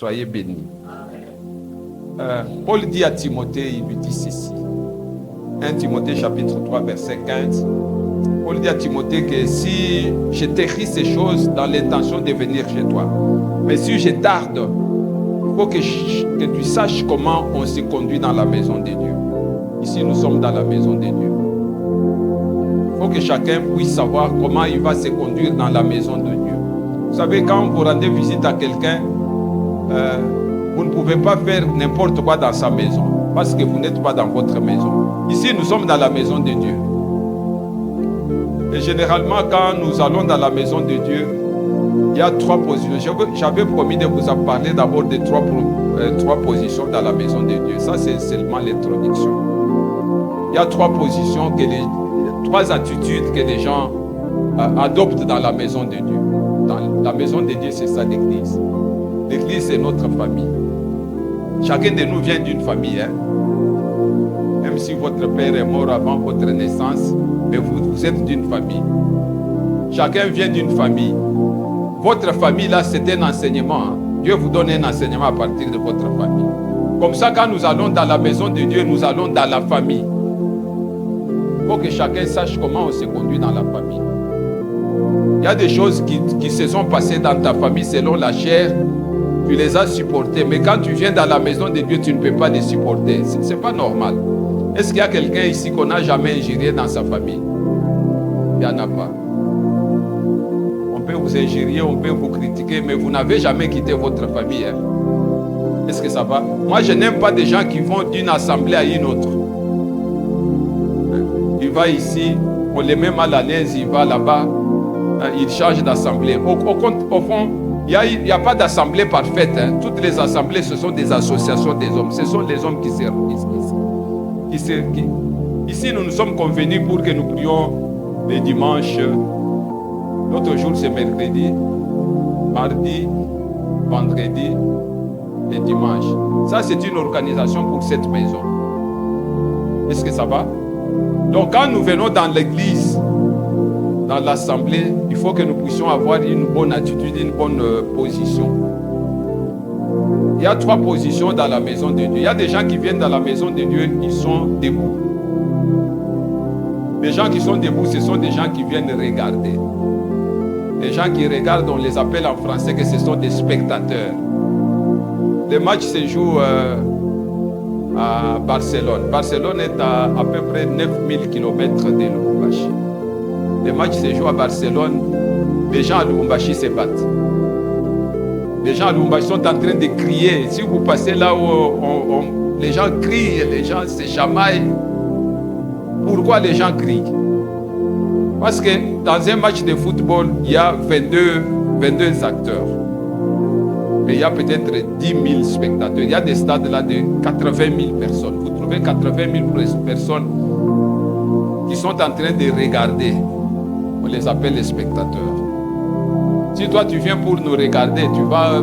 Soyez bénis. Paul dit à Timothée, il lui dit ceci. 1 Timothée chapitre 3 verset 15. Paul dit à Timothée que si je t'écris ces choses dans l'intention de venir chez toi, mais si je tarde, il faut que tu saches comment on se conduit dans la maison de Dieu. Ici, nous sommes dans la maison de Dieu. Il faut que chacun puisse savoir comment il va se conduire dans la maison de Dieu. Vous savez, quand vous rendez visite à quelqu'un, vous ne pouvez pas faire n'importe quoi dans sa maison, parce que vous n'êtes pas dans votre maison. Ici, nous sommes dans la maison de Dieu. Et généralement, quand nous allons dans la maison de Dieu, il y a 3 positions. J'avais promis de vous en parler d'abord des 3 positions dans la maison de Dieu. Ça, c'est seulement l'introduction. Il y a 3 positions, 3 attitudes que les gens adoptent dans la maison de Dieu. Dans la maison de Dieu, c'est ça l'église. L'église, c'est notre famille. Chacun de nous vient d'une famille. Même si votre père est mort avant votre naissance, mais vous êtes d'une famille. Chacun vient d'une famille. Votre famille, là, c'est un enseignement. Dieu vous donne un enseignement à partir de votre famille. Comme ça, quand nous allons dans la maison de Dieu, nous allons dans la famille. Il faut que chacun sache comment on se conduit dans la famille. Il y a des choses qui se sont passées dans ta famille selon la chair. Tu les as supportées. Mais quand tu viens dans la maison de Dieu, tu ne peux pas les supporter. Ce n'est pas normal. Est-ce qu'il y a quelqu'un ici qu'on n'a jamais injurié dans sa famille? Il n'y en a pas. On peut vous injurier, on peut vous critiquer, mais vous n'avez jamais quitté votre famille. Est-ce que ça va? Moi, je n'aime pas des gens qui vont d'une assemblée à une autre. Il va ici, on les met mal à l'aise, il va là-bas, il change d'assemblée. Au fond, il n'y a pas d'assemblée parfaite. Toutes les assemblées, ce sont des associations des hommes. Ce sont les hommes qui se réunissent. Ici, nous nous sommes convenus pour que nous prions les dimanches. L'autre jour, c'est mercredi, mardi, vendredi et dimanche. Ça, c'est une organisation pour cette maison. Est-ce que ça va? Donc, quand nous venons dans l'église, dans l'assemblée, il faut que nous puissions avoir une bonne attitude, une bonne position. Il y a 3 positions dans la maison de Dieu. Il y a des gens qui viennent dans la maison de Dieu, ils sont debout. Les gens qui sont debout, ce sont des gens qui viennent regarder. Les gens qui regardent, on les appelle en français que ce sont des spectateurs. Le match se joue à Barcelone. Barcelone est à peu près 9000 km de Lubumbashi. Le match se joue à Barcelone. Les gens à Lubumbashi se battent. Les gens à Lubumbashi sont en train de crier. Si vous passez là où les gens crient, les gens se chamaillent. Pourquoi les gens crient? Parce que dans un match de football, il y a 22 acteurs. Mais il y a peut-être 10 000 spectateurs. Il y a des stades là de 80 000 personnes. Vous trouvez 80 000 personnes qui sont en train de regarder. On les appelle les spectateurs. Si toi tu viens pour nous regarder, tu vas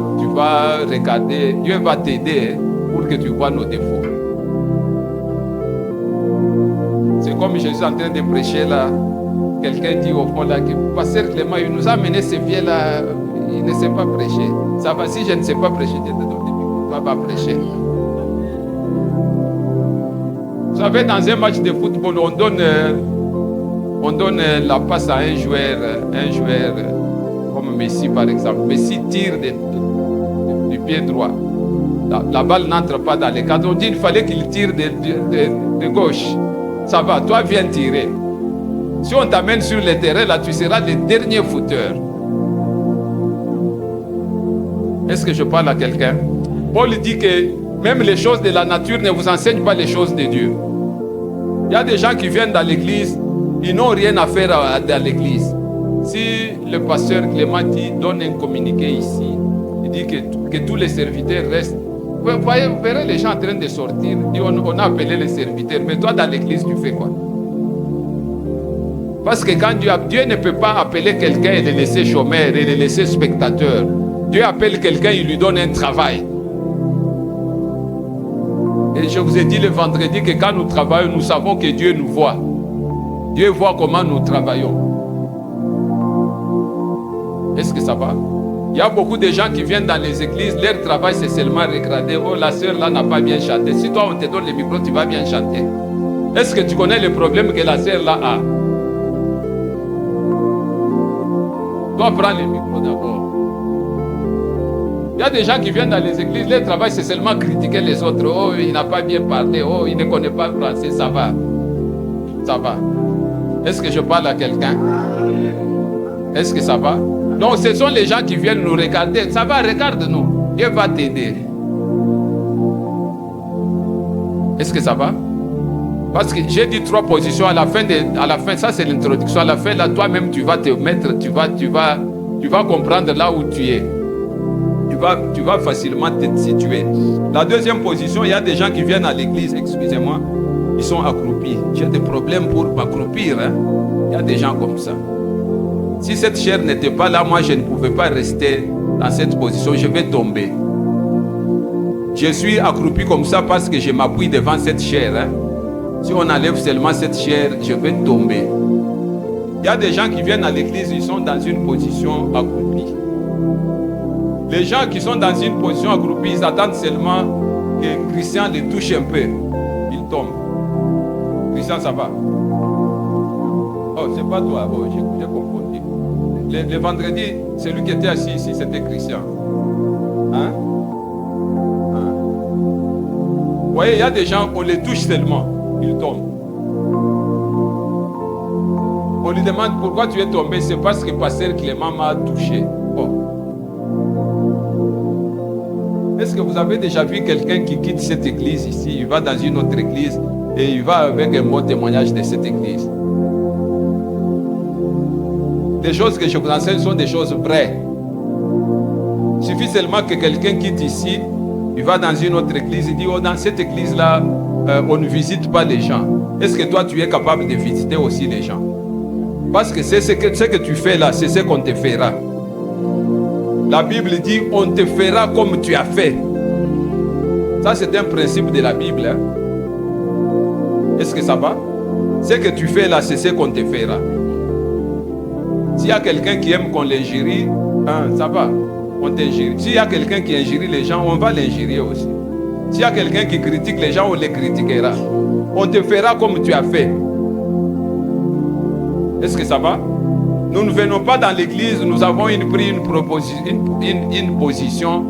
regarder, Dieu va t'aider pour que tu vois nos défauts. C'est comme Jésus en train de prêcher là. Quelqu'un dit au fond là que Pasteur Clément, il nous a amené ce vieux là, il ne sait pas prêcher. Ça va, si je ne sais pas prêcher, tu ne vas pas prêcher. Vous savez, dans un match de football, on donne la passe à un joueur comme Messi par exemple. Messi tire du pied droit. La balle n'entre pas dans les cadres. On dit qu'il fallait qu'il tire de gauche. Ça va, toi viens tirer. Si on t'amène sur le terrain, là, tu seras le dernier footeur. Est-ce que je parle à quelqu'un? Paul dit que même les choses de la nature ne vous enseignent pas les choses de Dieu. Il y a des gens qui viennent dans l'église, ils n'ont rien à faire dans l'église. Si le pasteur Clément donne un communiqué ici, il dit que tous les serviteurs restent. Vous verrez les gens en train de sortir. Il dit, on a appelé les serviteurs, mais toi dans l'église, tu fais quoi? Parce que quand Dieu ne peut pas appeler quelqu'un et le laisser chômeur et le laisser spectateur. Dieu appelle quelqu'un, il lui donne un travail. Et je vous ai dit le vendredi que quand nous travaillons, nous savons que Dieu nous voit. Dieu voit comment nous travaillons. Est-ce que ça va? Il y a beaucoup de gens qui viennent dans les églises, leur travail c'est seulement regarder, oh la sœur là n'a pas bien chanté. Si toi on te donne le micro, tu vas bien chanter. Est-ce que tu connais le problème que la sœur là a? Toi prends le micro d'abord. Il y a des gens qui viennent dans les églises, leur travail c'est seulement critiquer les autres. Oh il n'a pas bien parlé, oh il ne connaît pas le français, ça va. Ça va. Est-ce que je parle à quelqu'un? Est-ce que ça va? Donc ce sont les gens qui viennent nous regarder. Ça va, regarde-nous. Dieu va t'aider. Est-ce que ça va? Parce que j'ai dit 3 positions à la fin, ça c'est l'introduction. À la fin, là, toi-même, tu vas te mettre, tu vas comprendre là où tu es. Tu vas facilement te situer. La deuxième position, il y a des gens qui viennent à l'église, excusez-moi, ils sont accroupis. J'ai des problèmes pour m'accroupir. Hein? Il y a des gens comme ça. Si cette chair n'était pas là, moi je ne pouvais pas rester dans cette position, je vais tomber. Je suis accroupi comme ça parce que je m'appuie devant cette chair. Hein. Si on enlève seulement cette chair, je vais tomber. Il y a des gens qui viennent à l'église, ils sont dans une position accroupie. Les gens qui sont dans une position accroupie, ils attendent seulement que Christian les touche un peu. Ils tombent. Christian, ça va? Oh, c'est pas toi. Oh, j'ai compris. Le vendredi, celui qui était assis ici, c'était Christian. Hein? Vous voyez, il y a des gens, on les touche seulement, ils tombent. On lui demande pourquoi tu es tombé, c'est parce que Pasteur Clément m'a touché. Oh. Est-ce que vous avez déjà vu quelqu'un qui quitte cette église ici, il va dans une autre église et il va avec un bon témoignage de cette église? Les choses que je vous enseigne sont des choses vraies. Il suffit seulement que quelqu'un quitte ici, il va dans une autre église, il dit, oh, dans cette église-là, on ne visite pas les gens. Est-ce que toi, tu es capable de visiter aussi les gens? Parce que ce que tu fais là, c'est ce qu'on te fera. La Bible dit, on te fera comme tu as fait. Ça, c'est un principe de la Bible. Hein? Est-ce que ça va? Ce que tu fais là, c'est ce qu'on te fera. S'il y a quelqu'un qui aime qu'on l'injurie, hein, ça va, on t'injurie. S'il y a quelqu'un qui injurie les gens, on va l'injurier aussi. S'il y a quelqu'un qui critique les gens, on les critiquera. On te fera comme tu as fait. Est-ce que ça va? Nous ne venons pas dans l'église, nous avons pris une position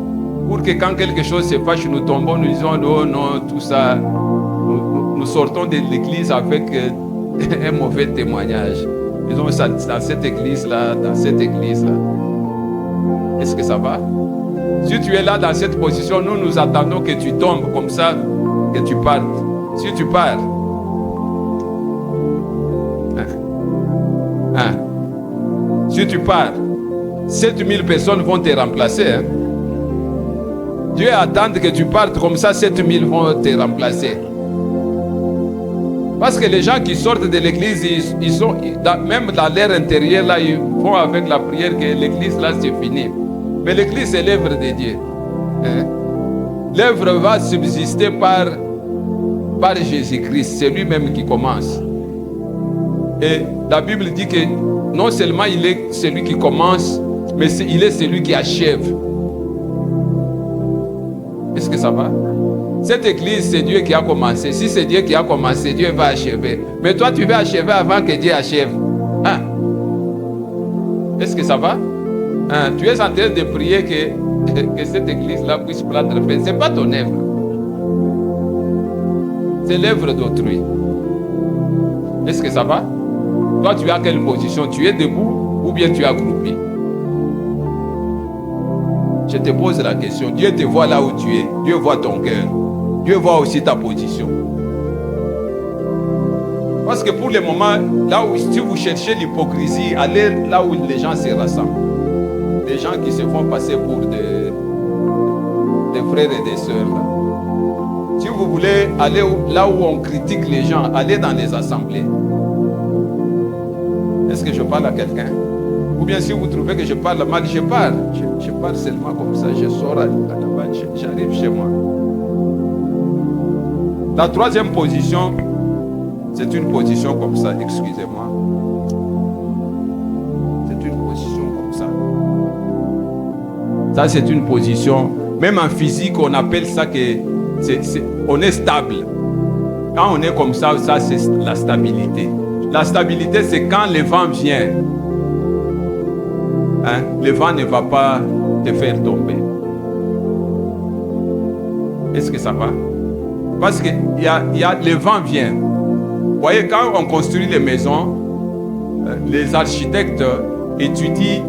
pour que quand quelque chose se fâche, nous tombons, nous disons non, non, tout ça. Nous sortons de l'église avec un mauvais témoignage. Disons ça dans cette église-là, dans cette église-là. Est-ce que ça va? Si tu es là dans cette position, nous attendons que tu tombes comme ça, que tu partes. Si tu pars, si tu pars, 7000 personnes vont te remplacer. Hein? Dieu attend que tu partes comme ça, 7000 vont te remplacer. Parce que les gens qui sortent de l'église, ils sont, même dans l'air intérieur, là, ils vont avec la prière que l'église, là, c'est fini. Mais l'église, c'est l'œuvre de Dieu. Hein? L'œuvre va subsister par Jésus-Christ. C'est lui-même qui commence. Et la Bible dit que non seulement il est celui qui commence, mais il est celui qui achève. Est-ce que ça va? Cette église, c'est Dieu qui a commencé. Si c'est Dieu qui a commencé, Dieu va achever. Mais toi, tu vas achever avant que Dieu achève. Hein? Est-ce que ça va? Hein? Tu es en train de prier que cette église-là puisse prendre fin. Ce n'est pas ton œuvre. C'est l'œuvre d'autrui. Est-ce que ça va? Toi, tu es à quelle position? Tu es debout ou bien tu es accroupi? Je te pose la question. Dieu te voit là où tu es. Dieu voit ton cœur. Dieu voit aussi ta position. Parce que pour le moment, là où si vous cherchez l'hypocrisie, allez là où les gens se rassemblent. Des gens qui se font passer pour des frères et des sœurs. Là. Si vous voulez aller là où on critique les gens, allez dans les assemblées. Est-ce que je parle à quelqu'un? Ou bien si vous trouvez que je parle mal, je parle. Je parle seulement comme ça, je sors à la bas, j'arrive chez moi. La troisième position, c'est une position comme ça, excusez-moi. C'est une position comme ça. Ça, c'est une position. Même en physique, on appelle ça que on est stable. Quand on est comme ça, c'est la stabilité. La stabilité, c'est quand le vent vient. Hein? Le vent ne va pas te faire tomber. Est-ce que ça va? Parce que le vent vient. Vous voyez, quand on construit les maisons, les architectes étudient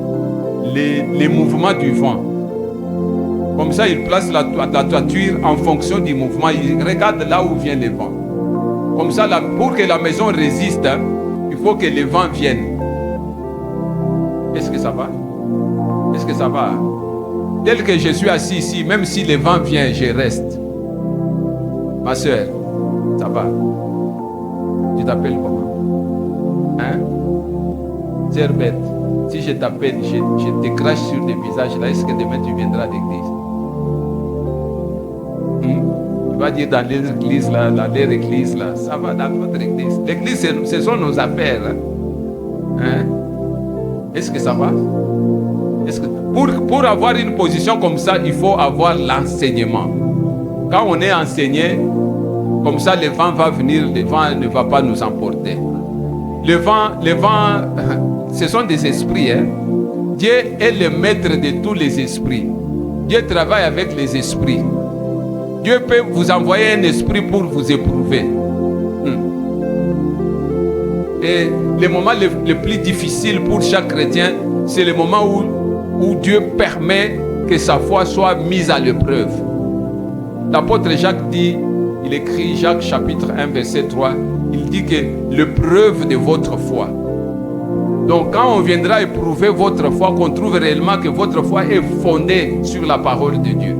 les mouvements du vent. Comme ça, ils placent la toiture en fonction du mouvement. Ils regardent là où vient le vent. Comme ça, pour que la maison résiste, il faut que le vent vienne. Est-ce que ça va? Est-ce que ça va? Tel que je suis assis ici, même si le vent vient, je reste. Ma soeur, ça va? Tu t'appelles comment? Hein? Sœur bête, si je t'appelle, je te crache sur le visage là, est-ce que demain tu viendras à l'église? Tu vas dire dans l'église là, dans leur église là, ça va dans votre église. L'église, ce sont nos affaires. Hein? Est-ce que ça va? Est-ce que, pour avoir une position comme ça, il faut avoir l'enseignement. Quand on est enseigné, comme ça, le vent va venir, le vent ne va pas nous emporter. Le vent, ce sont des esprits. Hein? Dieu est le maître de tous les esprits. Dieu travaille avec les esprits. Dieu peut vous envoyer un esprit pour vous éprouver. Et le moment le plus difficile pour chaque chrétien, c'est le moment où Dieu permet que sa foi soit mise à l'épreuve. L'apôtre Jacques dit, il écrit Jacques chapitre 1 verset 3, il dit que l'épreuve de votre foi. Donc quand on viendra éprouver votre foi, qu'on trouve réellement que votre foi est fondée sur la parole de Dieu.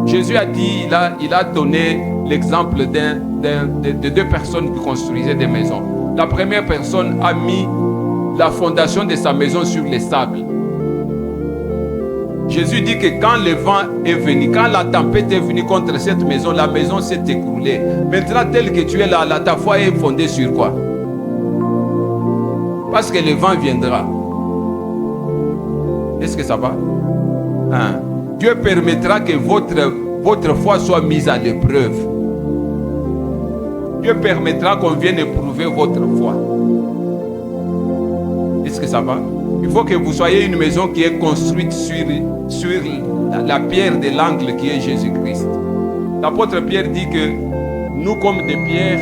Jésus a dit, il a donné l'exemple de deux personnes qui construisaient des maisons. La première personne a mis la fondation de sa maison sur les sables. Jésus dit que quand le vent est venu, quand la tempête est venue contre cette maison, la maison s'est écroulée. Maintenant, tel que tu es là, ta foi est fondée sur quoi? Parce que le vent viendra. Est-ce que ça va? Hein? Dieu permettra que votre foi soit mise à l'épreuve. Dieu permettra qu'on vienne éprouver votre foi. Est-ce que ça va? Il faut que vous soyez une maison qui est construite sur la pierre de l'angle qui est Jésus-Christ. L'apôtre Pierre dit que nous, comme des pierres,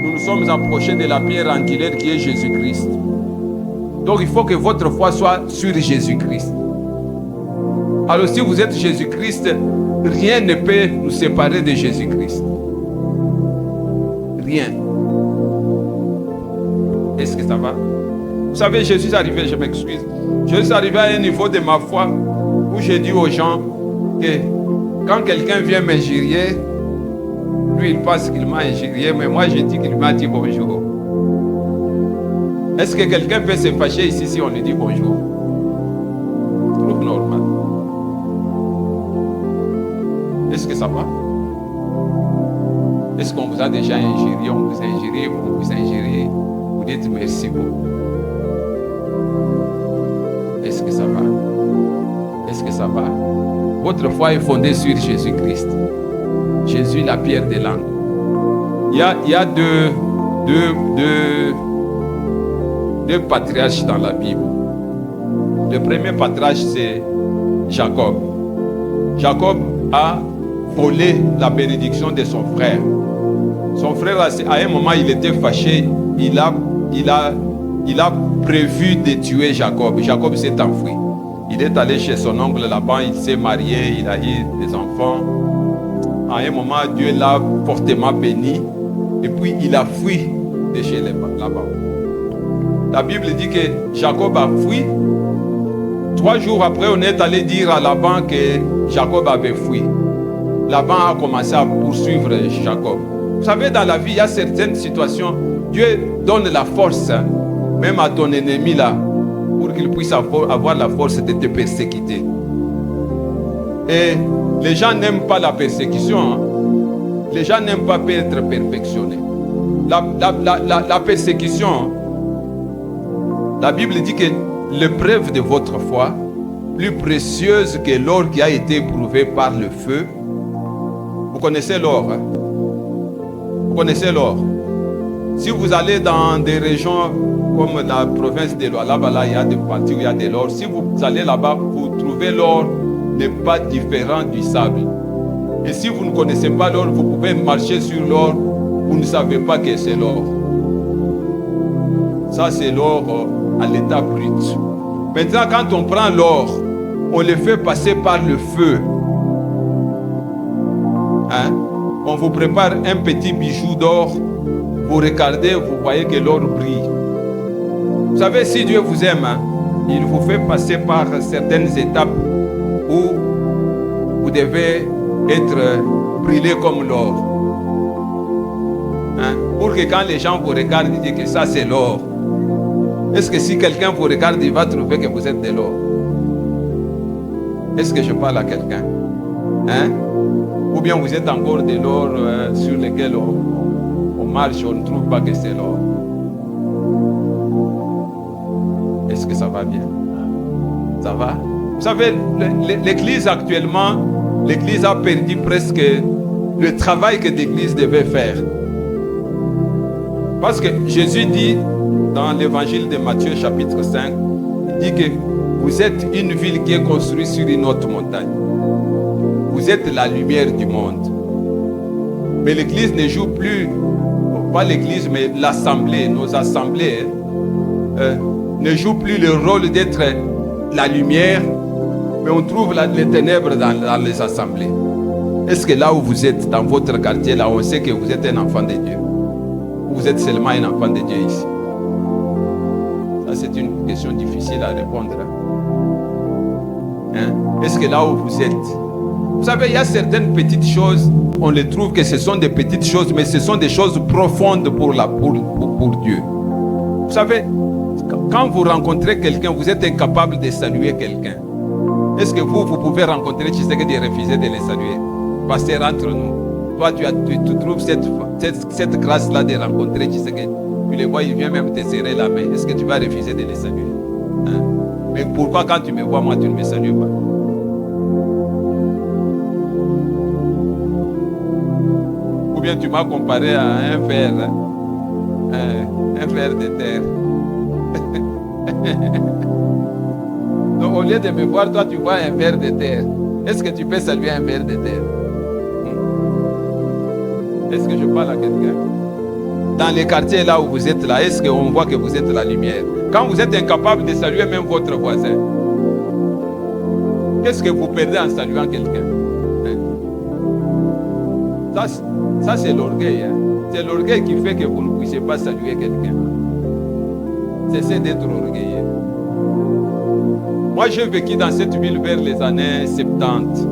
nous nous sommes approchés de la pierre angulaire qui est Jésus-Christ. Donc il faut que votre foi soit sur Jésus-Christ. Alors si vous êtes Jésus-Christ, rien ne peut nous séparer de Jésus-Christ. Rien. Est-ce que ça va? Vous savez, Jésus est arrivé, je m'excuse. Jésus est arrivé à un niveau de ma foi où j'ai dit aux gens que quand quelqu'un vient m'injurier, lui il pense qu'il m'a injurié, mais moi je dis qu'il m'a dit bonjour. Est-ce que quelqu'un peut se fâcher ici si on lui dit bonjour? Je trouve normal. Est-ce que ça va? Est-ce qu'on vous a déjà injurié? On vous a injurié, vous vous injuriez. Vous dites merci beaucoup. Est-ce que ça va? Est-ce que ça va? Votre foi est fondée sur Jésus-Christ. Jésus, la pierre de l'angle. Il y a deux patriarches dans la Bible. Le premier patriarche, c'est Jacob. Jacob a volé la bénédiction de son frère. Son frère, à un moment, il était fâché. Il a prévu de tuer Jacob. Jacob s'est enfui. Il est allé chez son oncle là-bas, il s'est marié, il a eu des enfants. À un moment, Dieu l'a fortement béni. Et puis, il a fui de chez là-bas. La Bible dit que Jacob a fui. 3 jours après, on est allé dire à Laban que Jacob avait fui. Laban a commencé à poursuivre Jacob. Vous savez, dans la vie, il y a certaines situations, Dieu donne la force, même à ton ennemi là, pour qu'il puisse avoir la force de te persécuter. Et les gens n'aiment pas la persécution. Hein. Les gens n'aiment pas être perfectionnés. La persécution, la Bible dit que l'épreuve de votre foi plus précieuse que l'or qui a été éprouvé par le feu. Vous connaissez l'or, hein? Vous connaissez l'or. Si vous allez dans des régions comme la province de l'Ouest, là-bas, il y a des parties où il y a de l'or. Si vous allez là-bas, vous trouvez l'or n'est pas différent du sable. Et si vous ne connaissez pas l'or, vous pouvez marcher sur l'or, vous ne savez pas que c'est l'or. Ça, c'est l'or à l'état brut. Maintenant, quand on prend l'or, on le fait passer par le feu. Hein? On vous prépare un petit bijou d'or. Vous regardez, vous voyez que l'or brille. Vous savez, si Dieu vous aime, hein, il vous fait passer par certaines étapes où vous devez être brûlé comme l'or. Hein? Pour que quand les gens vous regardent, ils disent que ça c'est l'or. Est-ce que si quelqu'un vous regarde, il va trouver que vous êtes de l'or? Est-ce que je parle à quelqu'un? Hein? Ou bien vous êtes encore de l'or sur lequel on marche, on ne trouve pas que c'est l'or. Est-ce que ça va bien? Ça va? Vous savez, l'Église actuellement, l'Église a perdu presque le travail que l'Église devait faire. Parce que Jésus dit dans l'évangile de Matthieu chapitre 5, il dit que vous êtes une ville qui est construite sur une haute montagne. Vous êtes la lumière du monde. Mais l'Église ne joue plus, pas l'Église, mais l'Assemblée, nos assemblées, ne jouent plus le rôle d'être la lumière, mais on trouve les ténèbres dans les assemblées. Est-ce que là où vous êtes, dans votre quartier, là, on sait que vous êtes un enfant de Dieu? Ou vous êtes seulement un enfant de Dieu ici? Ça, c'est une question difficile à répondre. Hein? Est-ce que là où vous êtes, vous savez, il y a certaines petites choses, on les trouve que ce sont des petites choses, mais ce sont des choses profondes pour Dieu. Vous savez, quand vous rencontrez quelqu'un, vous êtes incapable de saluer quelqu'un. Est-ce que vous pouvez rencontrer Tshisekedi et refuser de les saluer? Passer entre nous. Toi, tu trouves cette grâce-là de rencontrer Tshisekedi. Tu les vois, il vient même te serrer la main. Est-ce que tu vas refuser de les saluer? Hein? Mais pourquoi quand tu me vois, moi, tu ne me salues pas? Ou bien tu m'as comparé à un ver de terre. Donc au lieu de me voir, toi tu vois un ver de terre. Est-ce que tu peux saluer un ver de terre? Est-ce que je parle à quelqu'un? Dans les quartiers là où vous êtes là, est-ce qu'on voit que vous êtes la lumière? Quand vous êtes incapable de saluer même votre voisin, qu'est-ce que vous perdez en saluant quelqu'un? Ça c'est l'orgueil. Hein? C'est l'orgueil qui fait que vous ne puissiez pas saluer quelqu'un. Cessez d'être orgueilleux. Moi, j'ai vécu dans cette ville vers les années 70.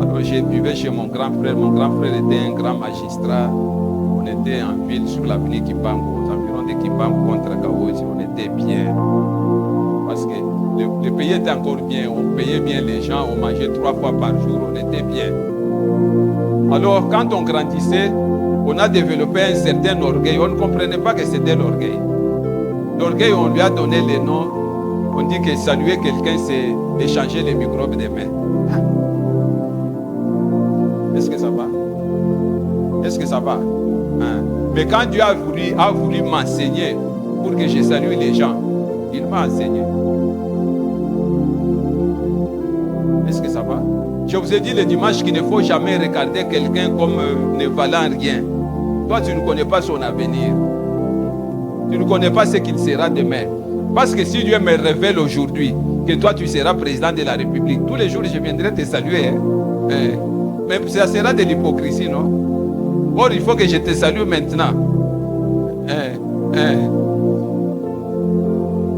Alors, j'ai vécu chez mon grand frère. Mon grand frère était un grand magistrat. On était en ville sur l'avenue Kipango, aux environs de Kipango contre Kaozi. On était bien. Parce que le pays était encore bien. On payait bien les gens. On mangeait 3 fois par jour. On était bien. Alors, quand on grandissait, on a développé un certain orgueil. On ne comprenait pas que c'était l'orgueil. L'orgueil, on lui a donné les noms. On dit que saluer quelqu'un, c'est échanger les microbes des mains. Est-ce que ça va? Est-ce que ça va? Hein? Mais quand Dieu a voulu m'enseigner pour que je salue les gens, il m'a enseigné. Est-ce que ça va? Je vous ai dit le dimanche qu'il ne faut jamais regarder quelqu'un comme ne valant rien. Toi, tu ne connais pas son avenir. Tu ne connais pas ce qu'il sera demain. Parce que si Dieu me révèle aujourd'hui que toi tu seras président de la République, tous les jours je viendrai te saluer. Hein? Mais ça sera de l'hypocrisie, non? Or, il faut que je te salue maintenant.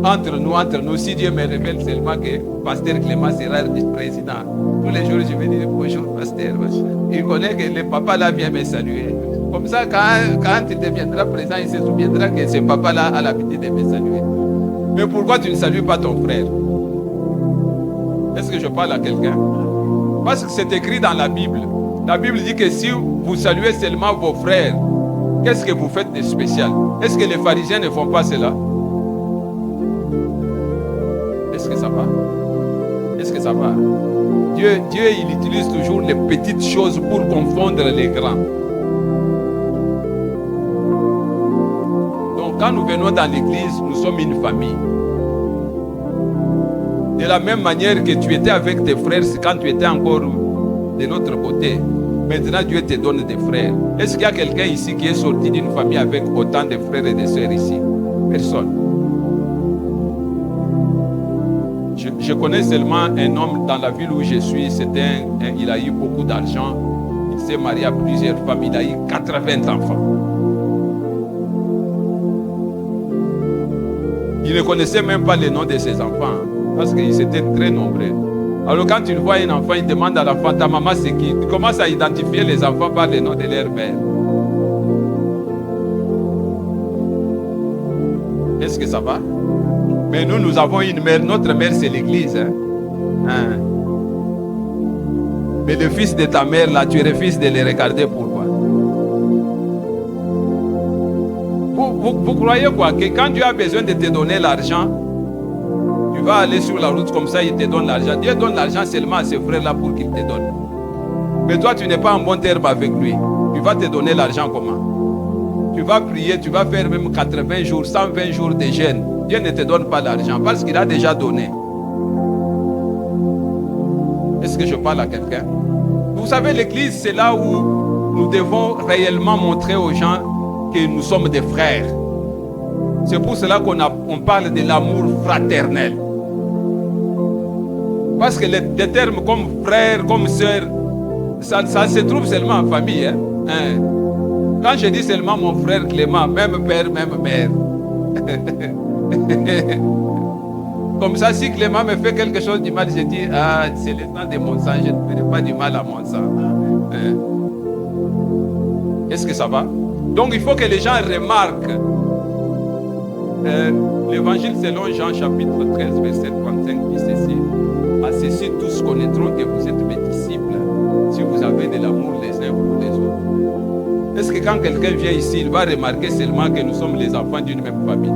Entre nous, si Dieu me révèle seulement que Pasteur Clément sera président, tous les jours je vais dire bonjour Pasteur. Il connaît que le papa là vient me saluer. Comme ça, quand il deviendra président, il se souviendra que ce papa-là a l'habitude de me saluer. Mais pourquoi tu ne salues pas ton frère? Est-ce que je parle à quelqu'un? Parce que c'est écrit dans la Bible. La Bible dit que si vous saluez seulement vos frères, qu'est-ce que vous faites de spécial? Est-ce que les pharisiens ne font pas cela? Est-ce que ça va? ça va? Dieu, il utilise toujours les petites choses pour confondre les grands. Donc, quand nous venons dans l'église, nous sommes une famille. De la même manière que tu étais avec tes frères quand tu étais encore de l'autre côté. Maintenant, Dieu te donne des frères. Est-ce qu'il y a quelqu'un ici qui est sorti d'une famille avec autant de frères et de sœurs ici? Personne. Je connais seulement un homme dans la ville où je suis. Il a eu beaucoup d'argent. Il s'est marié à plusieurs femmes. Il a eu 80 enfants. Il ne connaissait même pas les noms de ses enfants. Parce qu'ils étaient très nombreux. Alors quand tu vois un enfant, il demande à l'enfant, ta maman c'est qui? Tu commences à identifier les enfants par les noms de leur mère. Est-ce que ça va? Mais nous avons une mère. Notre mère, c'est l'église. Mais le fils de ta mère, là, tu refuses de les regarder. Pourquoi? Vous croyez quoi? Que quand Dieu a besoin de te donner l'argent, tu vas aller sur la route comme ça, il te donne l'argent. Dieu donne l'argent seulement à ses frères-là pour qu'il te donne. Mais toi, tu n'es pas en bon terme avec lui. Tu vas te donner l'argent comment? Tu vas prier, tu vas faire même 80 jours, 120 jours de jeûne. Dieu ne te donne pas l'argent parce qu'il a déjà donné. Est-ce que je parle à quelqu'un? Vous savez, l'église, c'est là où nous devons réellement montrer aux gens que nous sommes des frères. C'est pour cela qu'on parle de l'amour fraternel. Parce que les termes comme frère, comme sœur, ça se trouve seulement en famille. Quand je dis seulement mon frère Clément, même père, même mère. Comme ça, si Clément me fait quelque chose du mal, je dis, c'est le sang de mon sang, je ne ferai pas du mal à mon sang. Est-ce que ça va? Donc il faut que les gens remarquent. L'évangile selon Jean chapitre 13, verset 35 dit ceci. À ceci tous connaîtront que vous êtes mes disciples si vous avez de l'amour les uns pour les autres. Est-ce que quand quelqu'un vient ici, il va remarquer seulement que nous sommes les enfants d'une même famille?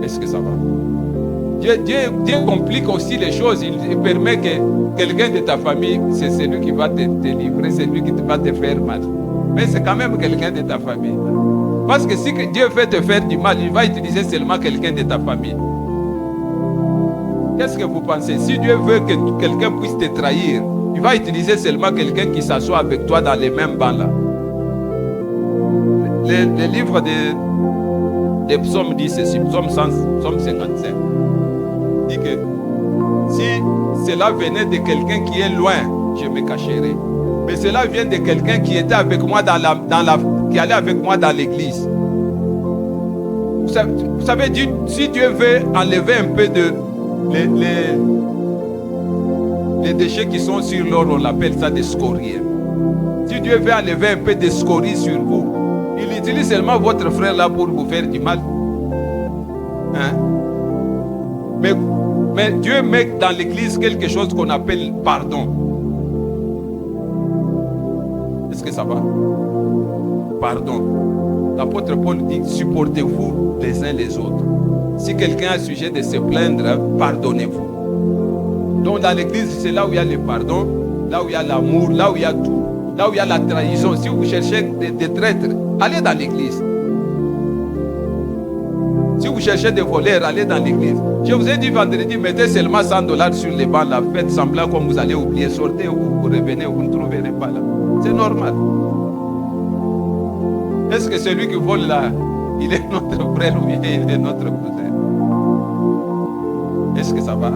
Est-ce que ça va? Dieu complique aussi les choses. Il permet que quelqu'un de ta famille, c'est celui qui va te livrer, c'est lui qui va te faire mal. Mais c'est quand même quelqu'un de ta famille. Parce que si Dieu veut te faire du mal, il va utiliser seulement quelqu'un de ta famille. Qu'est-ce que vous pensez? Si Dieu veut que quelqu'un puisse te trahir, il va utiliser seulement quelqu'un qui s'assoit avec toi dans les mêmes bancs là. Le livre des psaumes dit ceci, psaume 55, dit que si cela venait de quelqu'un qui est loin, je me cacherai. Mais cela vient de quelqu'un qui était avec moi qui allait avec moi dans l'église. Vous savez, si Dieu veut enlever un peu de les déchets qui sont sur l'or, on l'appelle ça des scories. Si Dieu veut enlever un peu de scories sur vous, il utilise seulement votre frère là pour vous faire du mal. Mais Dieu met dans l'église quelque chose qu'on appelle pardon. Est-ce que ça va? Pardon. L'apôtre Paul dit, supportez-vous les uns les autres. Si quelqu'un a sujet de se plaindre, pardonnez-vous. Donc dans l'église, c'est là où il y a le pardon, là où il y a l'amour, là où il y a tout, là où il y a la trahison. Si vous cherchez des traîtres, allez dans l'église. Si vous cherchez des voleurs, allez dans l'église. Je vous ai dit vendredi, mettez seulement $100 sur les bancs, là, faites semblant comme vous allez oublier, sortez, vous revenez, vous ne trouverez pas là. C'est normal. Est-ce que celui qui vole là, il est notre frère ou bien il est notre cousin? Est-ce que ça va?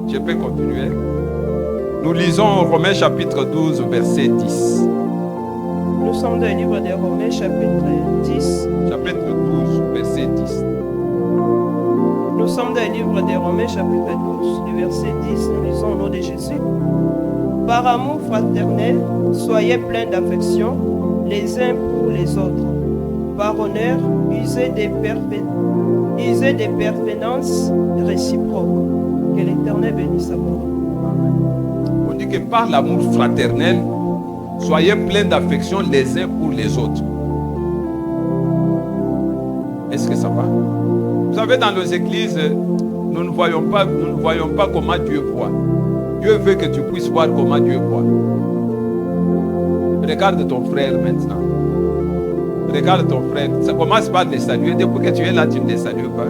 Je peux continuer. Nous lisons Romains chapitre 12, verset 10. Nous sommes dans le livre de Romains chapitre 10. Chapitre 12, verset 10. Nous sommes dans le livre de Romains chapitre 12, le verset 10. Nous lisons au nom de Jésus. Par amour fraternel, soyez pleins d'affection les uns pour les autres. Par honneur, usez des pervenances réciproques. Que l'Éternel bénisse sa parole. On dit que par l'amour fraternel, soyez pleins d'affection les uns pour les autres. Est-ce que ça va? Vous savez, dans nos églises, nous ne voyons pas comment Dieu voit. Dieu veut que tu puisses voir comment Dieu voit. Regarde ton frère maintenant. Regarde ton frère. Ça commence par les saluer. Depuis que tu es là, tu ne les salues pas.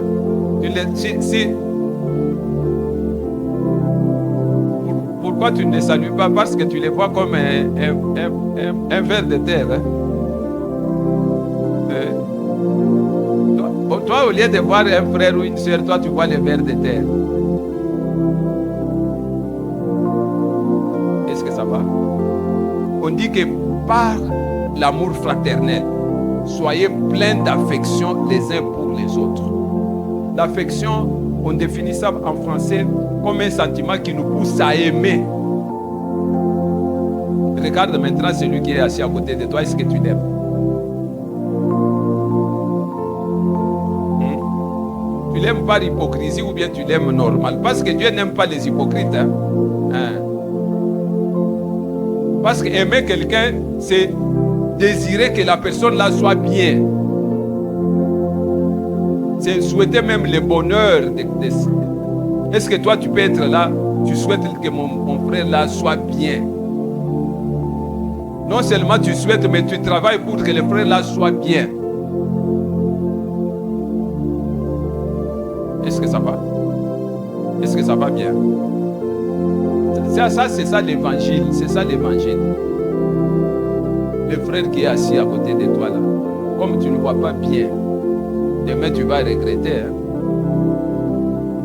Pourquoi tu ne les salues pas? Parce que tu les vois comme un ver de terre. Hein? Toi, au lieu de voir un frère ou une soeur, toi, tu vois les vers de terre. Est-ce que ça va? On dit que par l'amour fraternel, soyez pleins d'affection les uns pour les autres. L'affection, on définit ça en français comme un sentiment qui nous pousse à aimer. Regarde maintenant celui qui est assis à côté de toi, est-ce que tu l'aimes? Tu l'aimes par hypocrisie ou bien tu l'aimes normal? Parce que Dieu n'aime pas les hypocrites. Parce que aimer quelqu'un, c'est désirer que la personne là soit bien. C'est souhaiter même le bonheur. Est-ce que toi tu peux être là, tu souhaites que mon frère là soit bien? Non seulement tu souhaites, mais tu travailles pour que le frère là soit bien. Est-ce que ça va? Est-ce que ça va bien? C'est ça l'évangile. C'est ça l'évangile. Le frère qui est assis à côté de toi là, comme tu ne vois pas bien, demain tu vas regretter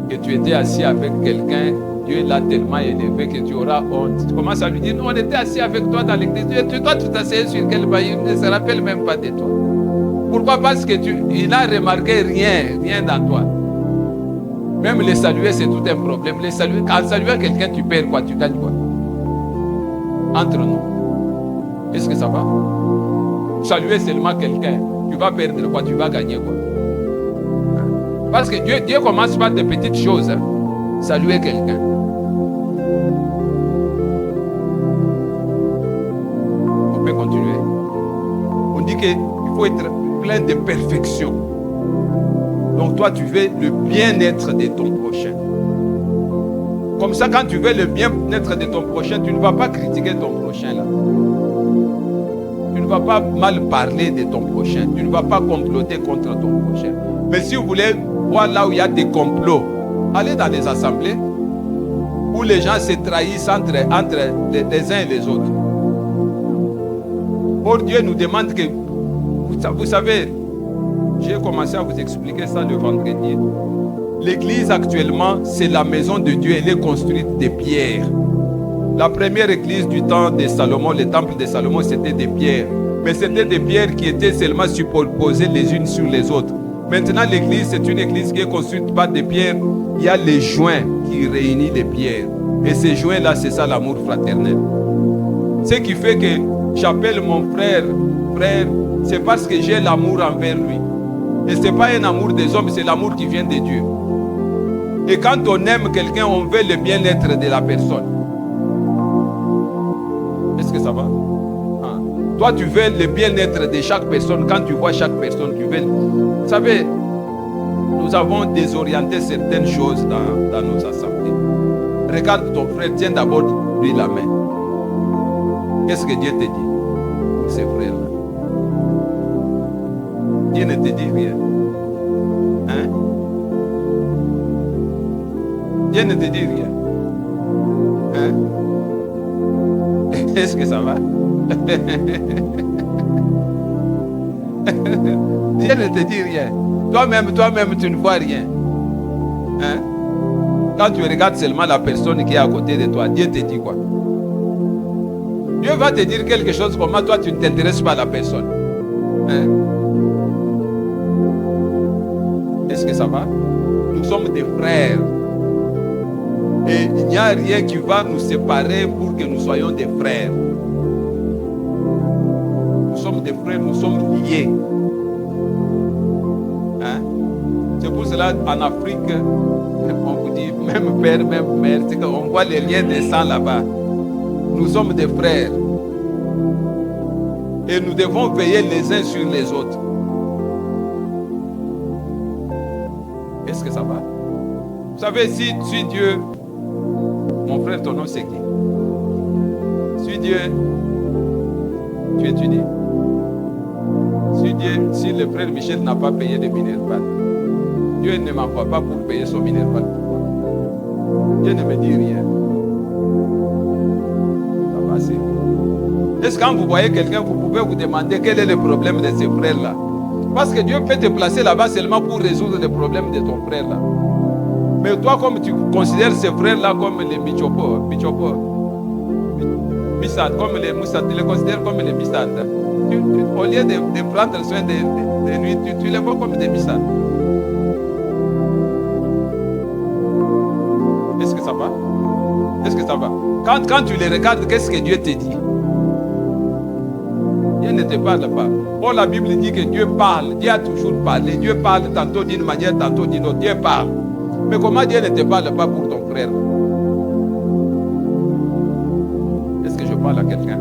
que tu étais assis avec quelqu'un, Dieu l'a tellement élevé que tu auras honte. Tu commences à lui dire, nous on était assis avec toi dans l'église, toi tu t'asseyais sur quel bail, il ne se rappelle même pas de toi. Pourquoi? Parce que il n'a remarqué rien dans toi. Même les saluer, c'est tout un problème. Les saluer, en saluant quelqu'un, tu perds quoi? Tu gagnes quoi? Entre nous. Est-ce que ça va? Saluer seulement quelqu'un, tu vas perdre quoi? Tu vas gagner quoi? Parce que Dieu commence par des petites choses. Hein. Saluer quelqu'un. On peut continuer. On dit qu'il faut être plein de perfection. Donc toi, tu veux le bien-être de ton prochain. Comme ça, quand tu veux le bien-être de ton prochain, tu ne vas pas critiquer ton prochain là. Tu ne vas pas mal parler de ton prochain. Tu ne vas pas comploter contre ton prochain. Mais si vous voulez voir là où il y a des complots, allez dans les assemblées où les gens se trahissent entre les uns et les autres. Or, Dieu nous demande que, vous savez, j'ai commencé à vous expliquer ça le vendredi. L'église actuellement, c'est la maison de Dieu. Elle est construite de pierres. La première église du temps de Salomon, le temple de Salomon, c'était des pierres. Mais c'était des pierres qui étaient seulement superposées les unes sur les autres. Maintenant, l'église, c'est une église qui est construite par des pierres. Il y a les joints qui réunissent les pierres. Et ces joints-là, c'est ça l'amour fraternel. Ce qui fait que j'appelle mon frère, c'est parce que j'ai l'amour envers lui. Et ce n'est pas un amour des hommes, c'est l'amour qui vient de Dieu. Et quand on aime quelqu'un, on veut le bien-être de la personne. Est-ce que ça va? Toi, tu veux le bien-être de chaque personne. Quand tu vois chaque personne, tu veux... Vous savez, nous avons désorienté certaines choses dans nos assemblées. Regarde ton frère, tiens d'abord lui la main. Qu'est-ce que Dieu te dit pour ces frères-là? Dieu ne te dit rien. Hein? Dieu ne te dit rien. Hein? Est-ce que ça va? Dieu ne te dit rien. Toi-même, tu ne vois rien. Hein? Quand tu regardes seulement la personne qui est à côté de toi, Dieu te dit quoi? Dieu va te dire quelque chose comme toi, tu ne t'intéresses pas à la personne. Hein? Est-ce que ça va? Nous sommes des frères. Et il n'y a rien qui va nous séparer pour que nous soyons des frères. Nous sommes des frères, nous sommes liés. Hein? C'est pour cela en Afrique, on vous dit, même père, même mère, c'est qu'on voit les liens de sang là-bas. Nous sommes des frères. Et nous devons veiller les uns sur les autres. Est-ce que ça va? savez, si Dieu, mon frère, ton nom c'est qui? Si Dieu, tu étudies. Si le frère Michel n'a pas payé de Minerval, Dieu ne m'envoie pas pour payer son Minerval. Dieu ne me dit rien. Ça va passer. Est-ce que quand vous voyez quelqu'un, vous pouvez vous demander quel est le problème de ces frères-là? Parce que Dieu peut te placer là-bas seulement pour résoudre les problèmes de ton frère-là. Mais toi, comme tu considères ces frères-là comme les Michopo, Missad, comme les Moussad, tu les considères comme les Missad. Au lieu de prendre soin de lui, tu les vois comme des Missad. Est-ce que ça va? Est-ce que ça va? Quand tu les regardes, qu'est-ce que Dieu te dit? Dieu ne te parle pas. Or, la Bible dit que Dieu parle. Dieu a toujours parlé. Dieu parle tantôt d'une manière, tantôt d'une autre. Dieu parle. Mais comment Dieu ne te parle pas pour ton frère? Est-ce que je parle à quelqu'un?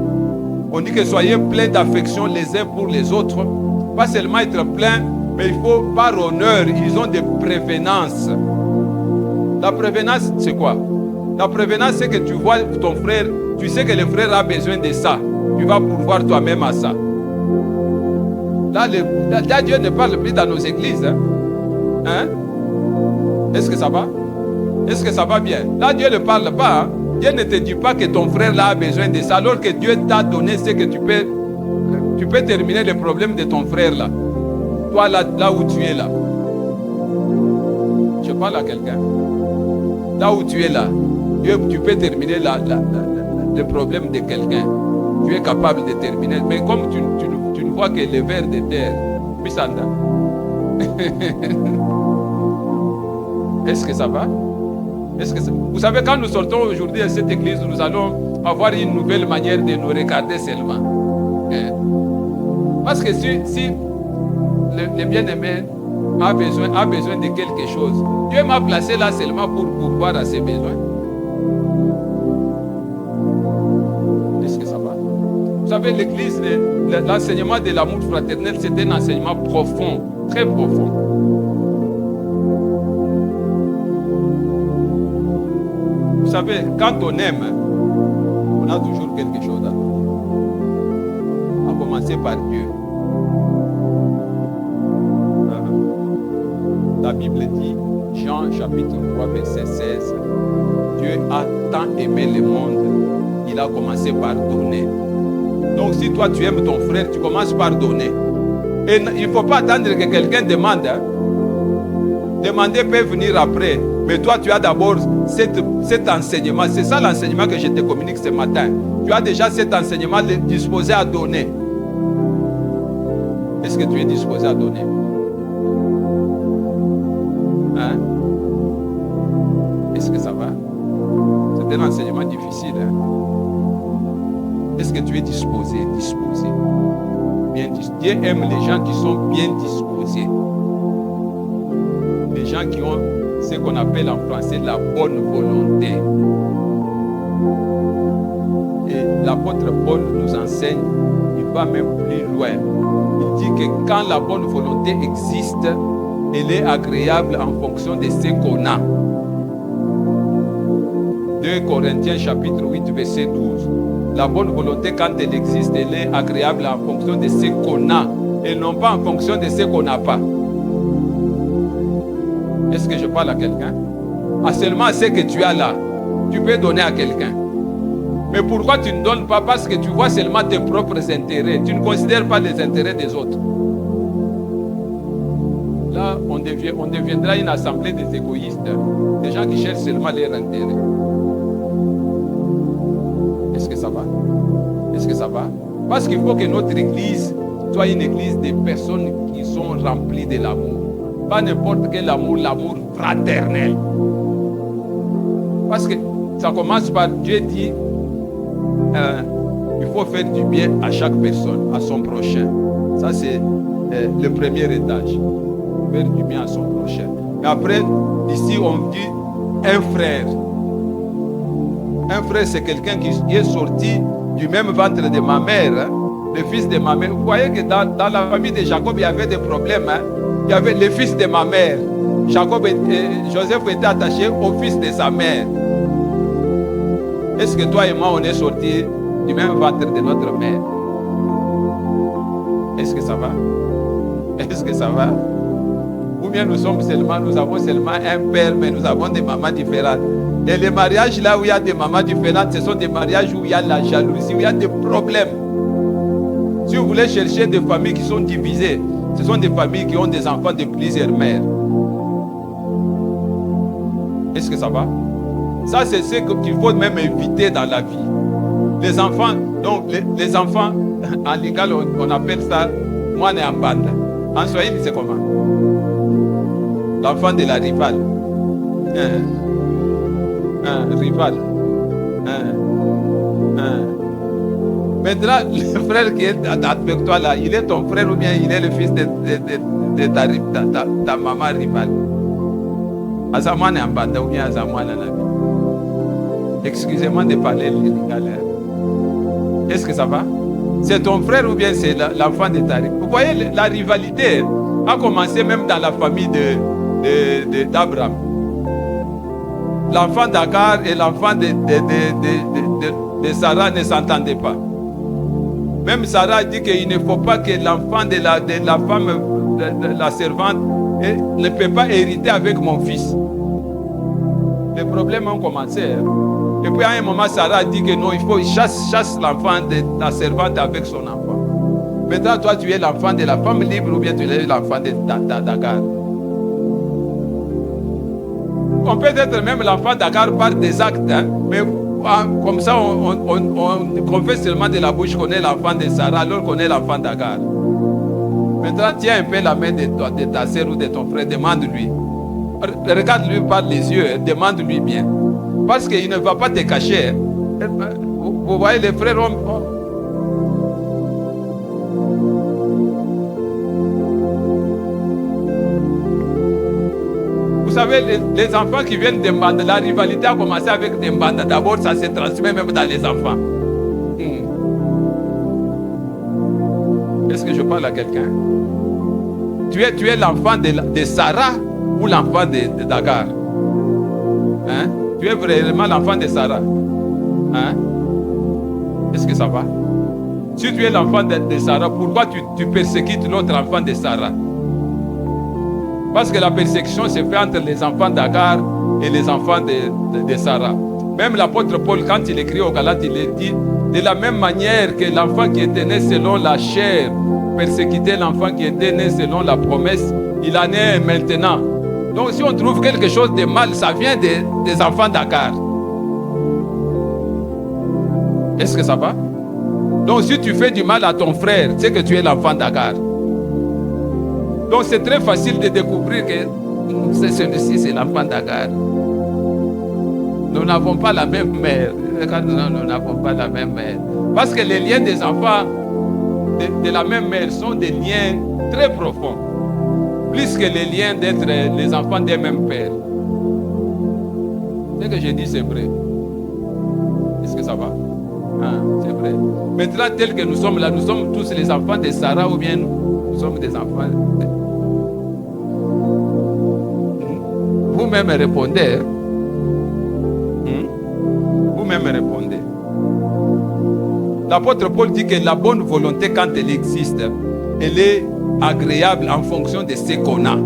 On dit que soyez pleins d'affection les uns pour les autres. Pas seulement être plein, mais il faut par honneur. Ils ont des prévenances. La prévenance, c'est quoi? La prévenance, c'est que tu vois ton frère, tu sais que le frère a besoin de ça. Tu vas pourvoir toi-même à ça. Là, Dieu ne parle plus dans nos églises. Hein? Est-ce que ça va? Est-ce que ça va bien? Là, Dieu ne parle pas. Hein? Dieu ne te dit pas que ton frère là a besoin de ça, alors que Dieu t'a donné ce que tu peux terminer le problème de ton frère là. Toi là où tu es là. Je parle à quelqu'un. Là où tu es là, tu peux terminer le problème de quelqu'un. Tu es capable de terminer. Mais comme tu ne vois que les vers de terre, Bissanda. Est-ce que ça va? Vous savez, quand nous sortons aujourd'hui à cette église, nous allons avoir une nouvelle manière de nous regarder seulement. Parce que si le bien-aimé a besoin de quelque chose, Dieu m'a placé là seulement pour pourvoir à ses besoins. Est-ce que ça va? Vous savez, l'église, l'enseignement de l'amour fraternel, c'est un enseignement profond, très profond. Vous savez, quand on aime, on a toujours quelque chose à donner. À commencer par Dieu. La Bible dit, Jean chapitre 3, verset 16, Dieu a tant aimé le monde, il a commencé par donner. Donc si toi tu aimes ton frère, tu commences par donner. Et il ne faut pas attendre que quelqu'un demande. Hein. Demander peut venir après. Mais toi, tu as d'abord cet enseignement. C'est ça l'enseignement que je te communique ce matin. Tu as déjà cet enseignement disposé à donner. Est-ce que tu es disposé à donner? Hein? Est-ce que ça va? C'est un enseignement difficile. Hein? Est-ce que tu es disposé? Bien disposé. Dieu aime les gens qui sont bien disposés. Les gens qui ont ce qu'on appelle en français la bonne volonté. Et l'apôtre Paul nous enseigne, il va même plus loin. Il dit que quand la bonne volonté existe, elle est agréable en fonction de ce qu'on a. 2 Corinthiens chapitre 8 verset 12. La bonne volonté, quand elle existe, elle est agréable en fonction de ce qu'on a et non pas en fonction de ce qu'on n'a pas. Est-ce que je parle à quelqu'un? Seulement ce que tu as là, tu peux donner à quelqu'un. Mais pourquoi tu ne donnes pas? Parce que tu vois seulement tes propres intérêts. Tu ne considères pas les intérêts des autres. Là, on deviendra une assemblée des égoïstes. Des gens qui cherchent seulement leurs intérêts. Est-ce que ça va? Est-ce que ça va? Parce qu'il faut que notre église soit une église de personnes qui sont remplies de l'amour. Pas n'importe quel amour, l'amour fraternel. Parce que ça commence par Dieu dit, il faut faire du bien à chaque personne, à son prochain. Ça c'est le premier étage. Faire du bien à son prochain. Et après, ici on dit un frère. Un frère c'est quelqu'un qui est sorti du même ventre de ma mère. Hein, le fils de ma mère. Vous voyez que dans la famille de Jacob, il y avait des problèmes. Hein. Il y avait le fils de ma mère. Joseph était attaché au fils de sa mère. Est-ce que toi et moi, on est sortis du même ventre de notre mère? Est-ce que ça va? Est-ce que ça va? Ou bien nous avons seulement un père, mais nous avons des mamans différentes. Et les mariages là où il y a des mamans différentes, ce sont des mariages où il y a la jalousie, où il y a des problèmes. Si vous voulez chercher des familles qui sont divisées, ce sont des familles qui ont des enfants de plusieurs mères. Est-ce que ça va? Ça, c'est ce qu'il faut même éviter dans la vie. Les enfants, donc les enfants, en légal, on appelle ça moine en bande. En Swahili, c'est comment? L'enfant de la rivale. Un rival. Maintenant, le frère qui est avec toi là, il est ton frère ou bien il est le fils de ta maman rivale. Azamane en bande ou bien Azamane en ami. Excusez-moi de parler légal. Est-ce que ça va? C'est ton frère ou bien c'est l'enfant de ta rivale? Vous voyez, la rivalité a commencé même dans la famille d'Abraham. L'enfant d'Agar et l'enfant de Sarah ne s'entendaient pas. Même Sarah dit qu'il ne faut pas que l'enfant de la femme, de la servante, ne peut pas hériter avec mon fils. Les problèmes ont commencé. Et puis à un moment, Sarah dit que non, il faut chasse l'enfant de la servante avec son enfant. Maintenant, toi, tu es l'enfant de la femme libre ou bien tu es l'enfant d'Agar. On peut être même l'enfant d'Agar par des actes, hein, mais comme ça, on confesse seulement de la bouche qu'on est l'enfant de Sarah, alors qu'on est l'enfant d'Agar. Maintenant, tiens un peu la main de ta sœur ou de ton frère, demande-lui. Regarde-lui par les yeux, demande-lui bien. Parce qu'il ne va pas te cacher. Vous voyez, les frères ont... Vous savez, les enfants qui viennent des bandes, la rivalité a commencé avec des bandes. D'abord, ça se transmet même dans les enfants. Est-ce que je parle à quelqu'un? Tu es l'enfant de Sarah ou l'enfant d'Agar? Hein? Tu es vraiment l'enfant de Sarah? Hein? Est-ce que ça va? Si tu es l'enfant de Sarah, pourquoi tu persécutes l'autre enfant de Sarah? Parce que la persécution se fait entre les enfants d'Agar et les enfants de Sarah. Même l'apôtre Paul, quand il écrit aux Galates, il dit de la même manière que l'enfant qui était né selon la chair persécutait l'enfant qui était né selon la promesse, il en est maintenant. Donc si on trouve quelque chose de mal, ça vient des enfants d'Agar. Est-ce que ça va? Donc si tu fais du mal à ton frère, c'est que tu es l'enfant d'Agar. Donc c'est très facile de découvrir que celui-ci c'est l'enfant d'Agar. Nous n'avons pas la même mère. Nous n'avons pas la même mère. Parce que les liens des enfants de la même mère sont des liens très profonds. Plus que les liens d'être les enfants d'un même père. Ce que j'ai dit, c'est vrai. Est-ce que ça va? C'est vrai. Maintenant, tel que nous sommes là, nous sommes tous les enfants de Sarah ou bien nous sommes des enfants. Vous-même répondez. Vous-même répondez. L'apôtre Paul dit que la bonne volonté, quand elle existe, elle est agréable en fonction de ce qu'on a.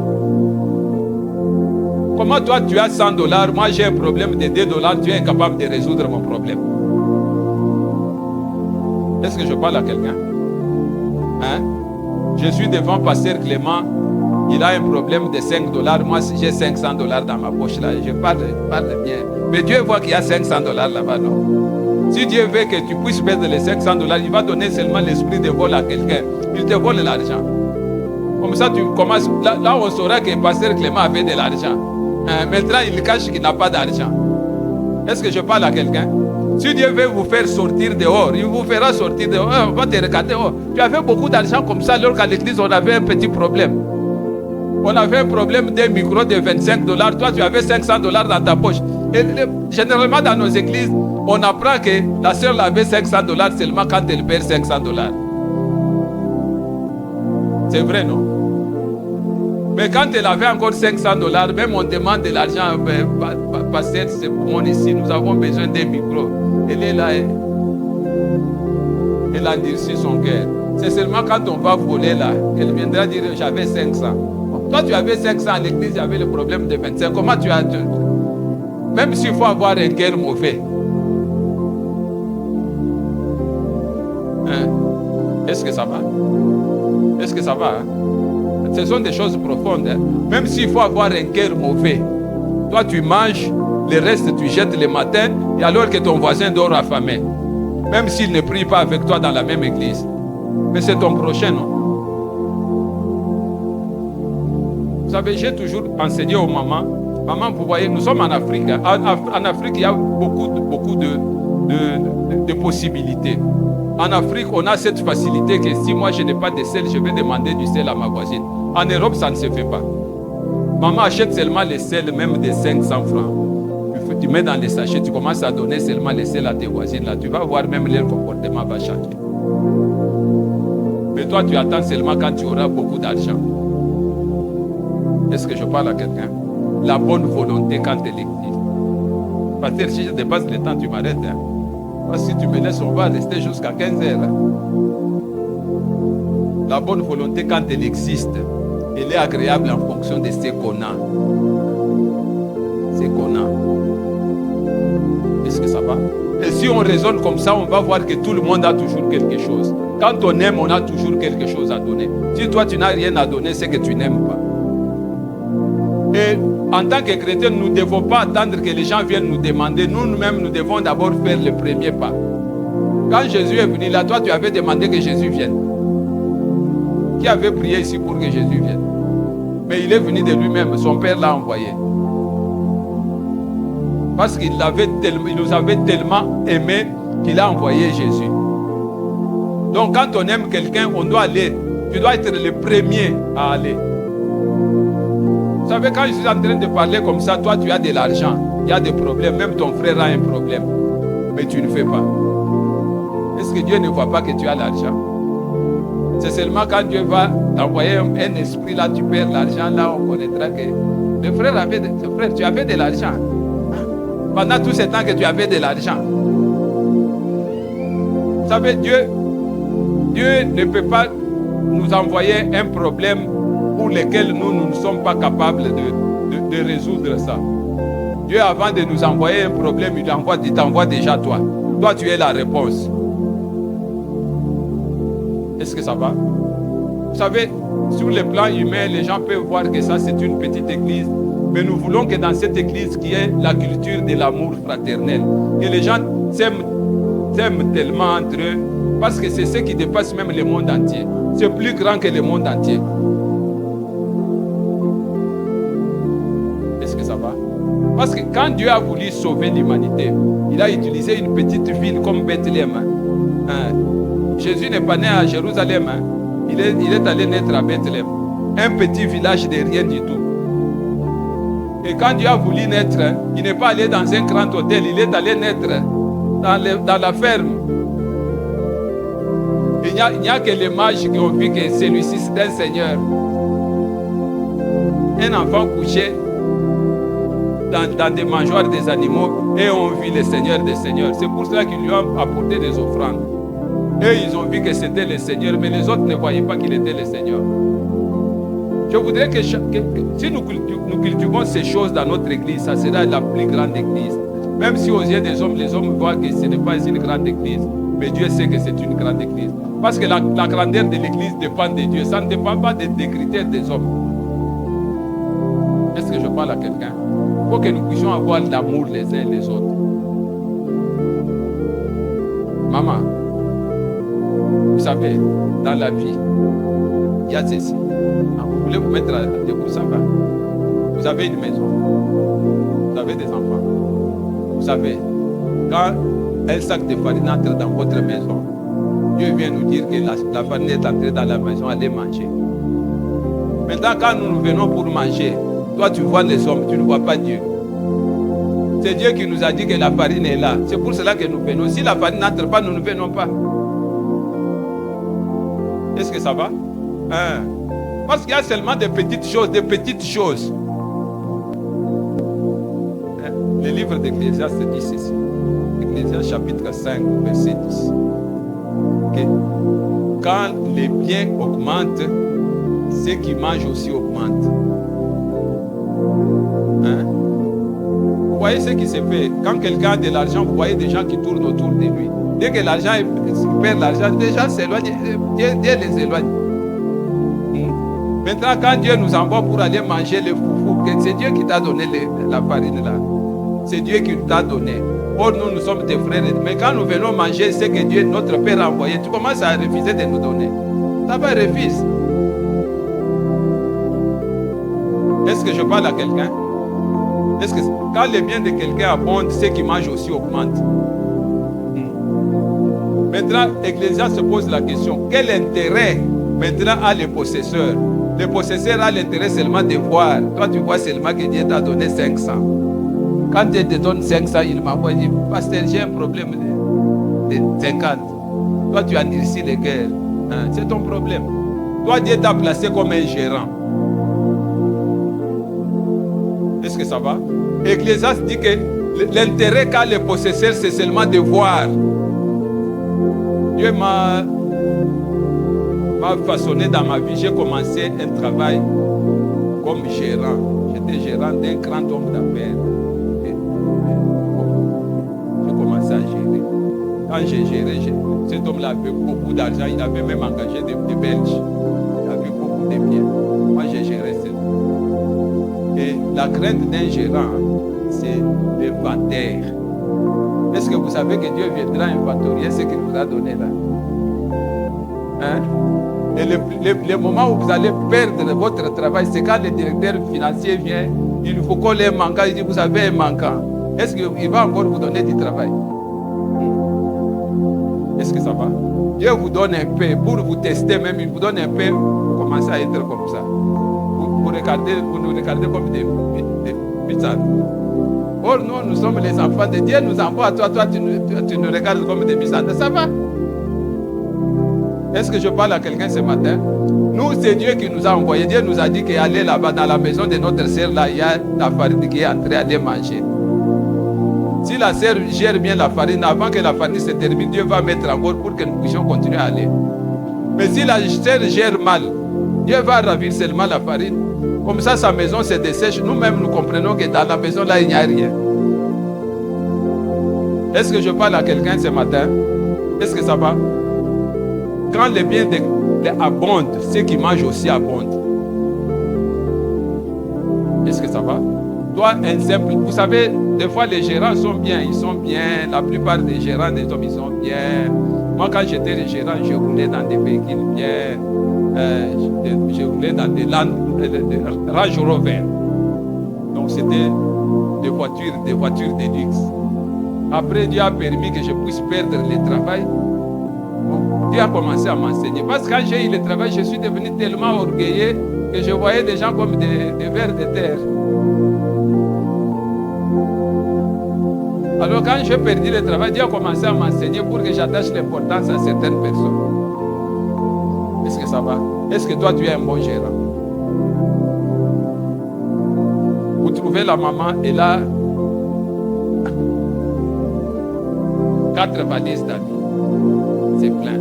Comment toi tu as $100, moi j'ai un problème de $2, tu es incapable de résoudre mon problème. Est-ce que je parle à quelqu'un? Hein? Je suis devant Pasteur Clément, il a un problème de $5, moi j'ai $500 dans ma poche là, je parle bien. Mais Dieu voit qu'il y a $500 là-bas, non? Si Dieu veut que tu puisses perdre les $500, il va donner seulement l'esprit de vol à quelqu'un. Il te vole l'argent. Comme ça, tu commences. Là, on saura que Pasteur Clément avait de l'argent. Maintenant, il cache qu'il n'a pas d'argent. Est-ce que je parle à quelqu'un? Si Dieu veut vous faire sortir dehors, il vous fera sortir dehors. On va te regarder. Oh, tu avais beaucoup d'argent comme ça, alors qu'à l'église, on avait un petit problème. On avait un problème d'un micro de $25. Toi, tu avais $500 dans ta poche. Et généralement, dans nos églises, on apprend que la sœur avait $500 seulement quand elle perd $500. C'est vrai, non? Mais quand elle avait encore $500, même on demande de l'argent, pasteur, c'est pour mon ici, nous avons besoin d'un micro. Elle est là, elle a endurci son cœur. C'est seulement quand on va voler là, elle viendra dire j'avais 500. Toi tu avais 500 à l'église, il y avait le problème de 25. Comment tu as... Même s'il faut avoir un cœur mauvais. Hein? Est-ce que ça va? Est-ce que ça va? Hein? Ce sont des choses profondes. Hein? Même s'il faut avoir un cœur mauvais. Toi tu manges, le reste tu jettes le matin, et alors que ton voisin dort affamé. Même s'il ne prie pas avec toi dans la même église. Mais c'est ton prochain, non? Vous savez, j'ai toujours enseigné aux mamans. Maman, vous voyez, nous sommes en Afrique. En Afrique, il y a beaucoup de possibilités. En Afrique, on a cette facilité que si moi je n'ai pas de sel, je vais demander du sel à ma voisine. En Europe, ça ne se fait pas. Maman achète seulement les sels, même de 500 francs. Tu mets dans les sachets, tu commences à donner seulement les sels à tes voisines. Là, tu vas voir même leur comportement va changer. Mais toi, tu attends seulement quand tu auras beaucoup d'argent. Est-ce que je parle à quelqu'un? La bonne volonté quand elle existe. Parce que si je dépasse le temps, tu m'arrêtes. Hein? Parce que si tu me laisses, on va rester jusqu'à 15 heures. Hein? La bonne volonté quand elle existe, elle est agréable en fonction de ce qu'on a. Ce qu'on a. Est-ce que ça va? Et si on raisonne comme ça, on va voir que tout le monde a toujours quelque chose. Quand on aime, on a toujours quelque chose à donner. Si toi, tu n'as rien à donner, c'est que tu n'aimes pas. Et en tant que chrétiens, nous ne devons pas attendre que les gens viennent nous demander. Nous-mêmes, nous devons d'abord faire le premier pas. Quand Jésus est venu là, toi, tu avais demandé que Jésus vienne. Qui avait prié ici pour que Jésus vienne? Mais il est venu de lui-même. Son Père l'a envoyé. Parce qu'il nous avait tellement aimé qu'il a envoyé Jésus. Donc quand on aime quelqu'un, on doit aller. Tu dois être le premier à aller. Vous savez, quand je suis en train de parler comme ça, toi tu as de l'argent, il y a des problèmes, même ton frère a un problème. Mais tu ne fais pas. Est-ce que Dieu ne voit pas que tu as l'argent? C'est seulement quand Dieu va t'envoyer un esprit, là tu perds l'argent, là on connaîtra que le frère tu avais de l'argent. Pendant tout ce temps que tu avais de l'argent. Vous savez, Dieu ne peut pas nous envoyer un problème pour lequel nous ne sommes pas capables de résoudre ça. Dieu, avant de nous envoyer un problème, il t'envoie déjà toi. Toi, tu es la réponse. Est-ce que ça va? Vous savez, sur le plan humain, les gens peuvent voir que ça, c'est une petite église. Mais nous voulons que dans cette église qui est la culture de l'amour fraternel, que les gens s'aiment tellement entre eux, parce que c'est ce qui dépasse même le monde entier. C'est plus grand que le monde entier. Est-ce que ça va? Parce que quand Dieu a voulu sauver l'humanité, il a utilisé une petite ville comme Bethléem. Jésus n'est pas né à Jérusalem. Il est allé naître à Bethléem. Un petit village de rien du tout. Et quand Dieu a voulu naître, il n'est pas allé dans un grand hôtel, il est allé naître dans la ferme. Il n'y a que les mages qui ont vu que celui-ci c'est un seigneur. Un enfant couché dans des mangeoires des animaux et ont vu le Seigneur des Seigneurs. C'est pour cela qu'ils lui ont apporté des offrandes. Et ils ont vu que c'était le Seigneur, mais les autres ne voyaient pas qu'il était le Seigneur. Je voudrais que si nous cultivons ces choses dans notre église, ça sera la plus grande église. Même si aux yeux des hommes, les hommes voient que ce n'est pas une grande église, mais Dieu sait que c'est une grande église. Parce que la grandeur de l'église dépend de Dieu, ça ne dépend pas des critères des hommes. Est-ce que je parle à quelqu'un? Il faut que nous puissions avoir l'amour les uns les autres. Maman, vous savez, dans la vie, il y a ceci. Vous voulez vous mettre à debout, ça va. Vous avez une maison. Vous avez des enfants. Vous savez, quand un sac de farine entre dans votre maison, Dieu vient nous dire que la farine est entrée dans la maison, allez manger. Maintenant, quand nous venons pour manger, toi tu vois les hommes, tu ne vois pas Dieu. C'est Dieu qui nous a dit que la farine est là. C'est pour cela que nous venons. Si la farine n'entre pas, nous ne venons pas. Est-ce que ça va? Parce qu'il y a seulement des petites choses, des petites choses. Le livre d'Ecclésiaste dit ceci. Ecclésiaste chapitre 5, verset 10. Que quand les biens augmentent, ceux qui mangent aussi augmentent. Hein? Vous voyez ce qui se fait. Quand quelqu'un a de l'argent, vous voyez des gens qui tournent autour de lui. Dès que l'argent, il perd l'argent, les gens s'éloignent. Dieu les éloigne. Maintenant, quand Dieu nous envoie pour aller manger le foufou, c'est Dieu qui t'a donné la farine là. C'est Dieu qui nous t'a donné. Or, nous sommes tes frères. Mais quand nous venons manger ce que Dieu, notre Père, a envoyé, tu commences à refuser de nous donner. Ça va, refuse. Est-ce que je parle à quelqu'un? Est-ce que quand les biens de quelqu'un abondent, ceux qui mangent aussi augmentent? Maintenant, Ecclésiaste se pose la question, quel intérêt maintenant a le possesseur? Le possesseur a l'intérêt seulement de voir. Toi, tu vois seulement que Dieu t'a donné 500. Quand Dieu te donne 500, il m'envoie, il dit, pasteur, j'ai un problème de 50. Toi, tu as ici les guerres. Hein? C'est ton problème. Toi, Dieu t'a placé comme un gérant. Est-ce que ça va? Ecclésiaste dit que l'intérêt qu'a le possesseur, c'est seulement de voir. Dieu m'a façonné dans ma vie. J'ai commencé un travail comme gérant. J'étais gérant d'un grand homme d'affaires. J'ai commencé à gérer. Quand j'ai géré, cet homme-là avait beaucoup d'argent. Il avait même engagé des Belges. Il avait beaucoup de biens. Moi, j'ai géré ça. Et la crainte d'un gérant, c'est l'inventaire. Est-ce que vous savez que Dieu viendra inventorier ce qu'il vous a donné là? Hein? Et le moment où vous allez perdre votre travail, c'est quand le directeur financier vient, il vous colle un manquant, il dit vous avez un manquant. Est-ce qu'il va encore vous donner du travail? Est-ce que ça va? Dieu vous donne un peu pour vous tester même, il vous donne un peu, vous commencez à être comme ça. Vous nous regardez comme des pizzas. Or, nous sommes les enfants de Dieu, nous envoie à toi, tu nous regardes comme des pizzas. Ça va? Est-ce que je parle à quelqu'un ce matin? Nous, c'est Dieu qui nous a envoyés. Dieu nous a dit qu'aller là-bas, dans la maison de notre sœur, là, il y a la farine qui est en train d'aller manger. Si la sœur gère bien la farine, avant que la farine se termine, Dieu va mettre encore pour que nous puissions continuer à aller. Mais si la sœur gère mal, Dieu va ravir seulement la farine. Comme ça, sa maison se dessèche. Nous-mêmes, nous comprenons que dans la maison, là, il n'y a rien. Est-ce que je parle à quelqu'un ce matin? Est-ce que ça va? Quand les biens abondent, ceux qui mangent aussi abondent. Est-ce que ça va? Toi, un simple... Vous savez, des fois, les gérants sont bien. Ils sont bien. La plupart des gérants des hommes, ils sont bien. Moi, quand j'étais le gérant, je roulais dans des véhicules bien. Je roulais dans des Range Rover. Donc, c'était des voitures de luxe. Après, Dieu a permis que je puisse perdre le travail. Dieu a commencé à m'enseigner. Parce que quand j'ai eu le travail, je suis devenu tellement orgueilleux que je voyais des gens comme des vers de terre. Alors quand j'ai perdu le travail, Dieu a commencé à m'enseigner pour que j'attache l'importance à certaines personnes. Est-ce que ça va? Est-ce que toi tu es un bon gérant? Vous trouvez la maman, elle a 4 valises d'amis. C'est plein.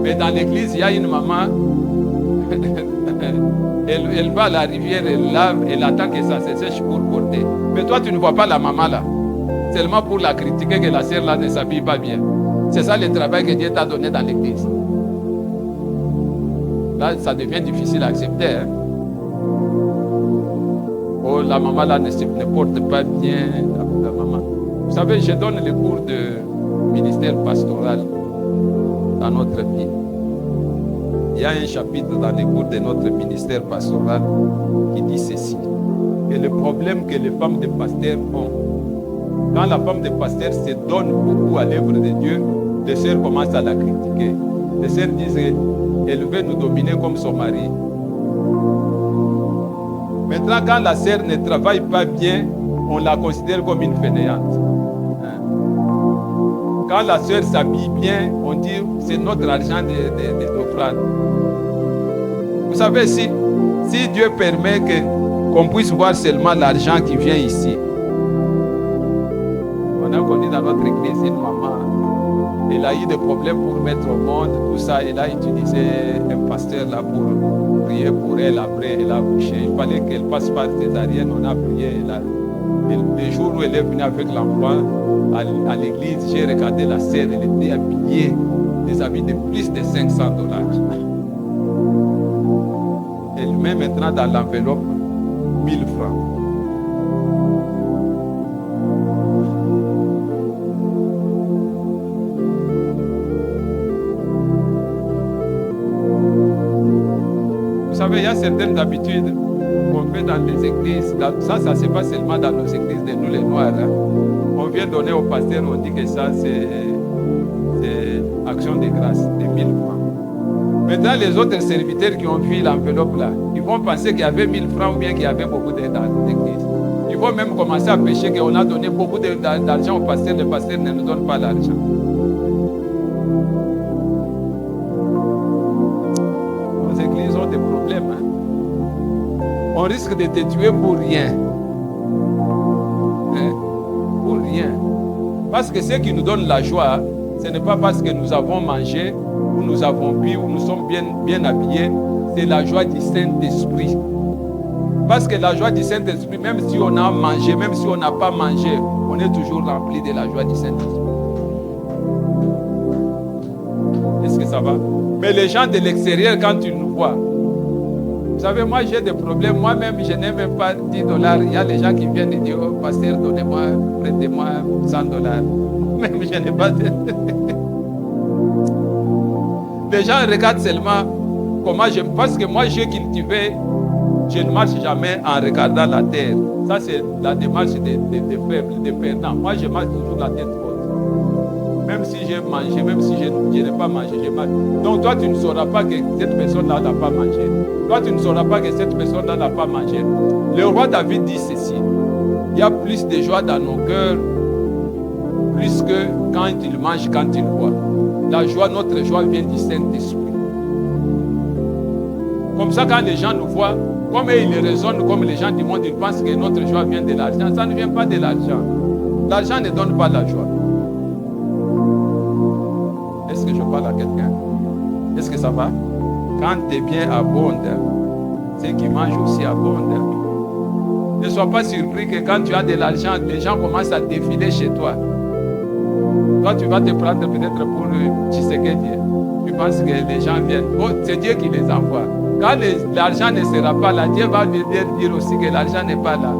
Mais dans l'église, il y a une maman, elle va à la rivière, elle lave, elle attend que ça se sèche pour porter. Mais toi, tu ne vois pas la maman là. Seulement pour la critiquer que la sœur là ne s'habille pas bien. C'est ça le travail que Dieu t'a donné dans l'église. Là, ça devient difficile à accepter. Hein? Oh, la maman là ne porte pas bien. La maman. Vous savez, je donne les cours de ministère pastoral dans notre vie. Il y a un chapitre dans les cours de notre ministère pastoral qui dit ceci. Que le problème que les femmes de pasteurs ont, quand la femme de pasteur se donne beaucoup à l'œuvre de Dieu, les sœurs commencent à la critiquer. Les sœurs disent qu'elle veut nous dominer comme son mari. Maintenant, quand la sœur ne travaille pas bien, on la considère comme une fainéante. Quand la sœur s'habille bien, on dit c'est notre argent d'offrande. Vous savez, si Dieu permet qu'on puisse voir seulement l'argent qui vient ici. On a connu dans notre église une maman, elle a eu des problèmes pour mettre au monde, tout ça. Elle a utilisé un pasteur là pour prier pour elle. Après, elle a accouché. Il fallait qu'elle passe par césarienne. On a prié. Le jour où elle est venue avec l'enfant à l'église, j'ai regardé la sœur. Elle était habillée des habits de plus de $500. Elle met maintenant dans l'enveloppe 1000 francs. Vous savez, il y a certaines habitudes qu'on fait dans les églises. Ça se passe seulement dans nos églises de nous les Noirs. Hein. On vient donner au pasteur, on dit que ça c'est action de grâce, de 1000 francs. Maintenant, les autres serviteurs qui ont vu l'enveloppe là, ils vont penser qu'il y avait 1000 francs ou bien qu'il y avait beaucoup d'aide dans l'église. Ils vont même commencer à pécher qu'on a donné beaucoup d'argent au pasteur, le pasteur ne nous donne pas l'argent. Nos églises ont des problèmes. Hein. On risque de te tuer pour rien. Hein? Pour rien. Parce que ce qui nous donne la joie, ce n'est pas parce que nous avons mangé, ou nous avons bu, ou nous sommes bien habillés, c'est la joie du Saint-Esprit. Parce que la joie du Saint-Esprit, même si on a mangé, même si on n'a pas mangé, on est toujours rempli de la joie du Saint-Esprit. Est-ce que ça va? Mais les gens de l'extérieur, quand ils nous voient, vous savez, moi j'ai des problèmes, moi-même je n'ai même pas $10. Il y a les gens qui viennent et disent, oh, pasteur, donnez-moi, prêtez-moi $100. Même je n'ai pas de... Les gens regardent seulement comment je... Parce que moi, j'ai cultivé, je ne marche jamais en regardant la terre. Ça, c'est la démarche des faibles, des perdants. Moi, je marche toujours la tête haute. Même si j'ai mangé, même si je n'ai pas mangé, je marche. Donc, toi, tu ne sauras pas que cette personne-là n'a pas mangé. Toi, tu ne sauras pas que cette personne-là n'a pas mangé. Le roi David dit ceci. Il y a plus de joie dans nos cœurs, plus que quand il mange, quand il boit. La joie, notre joie vient du Saint-Esprit. Comme ça, quand les gens nous voient, comme ils raisonnent comme les gens du monde, ils pensent que notre joie vient de l'argent. Ça ne vient pas de l'argent. L'argent ne donne pas la joie. Est-ce que je parle à quelqu'un? Est-ce que ça va? Quand tes biens abondent, ceux qui mangent aussi abondent. Ne sois pas surpris que quand tu as de l'argent, les gens commencent à défiler chez toi. Toi, tu vas te prendre peut-être pour Tshisekedi. Tu penses que les gens viennent. Oh, c'est Dieu qui les envoie. Quand l'argent ne sera pas là, Dieu va venir dire aussi que l'argent n'est pas là.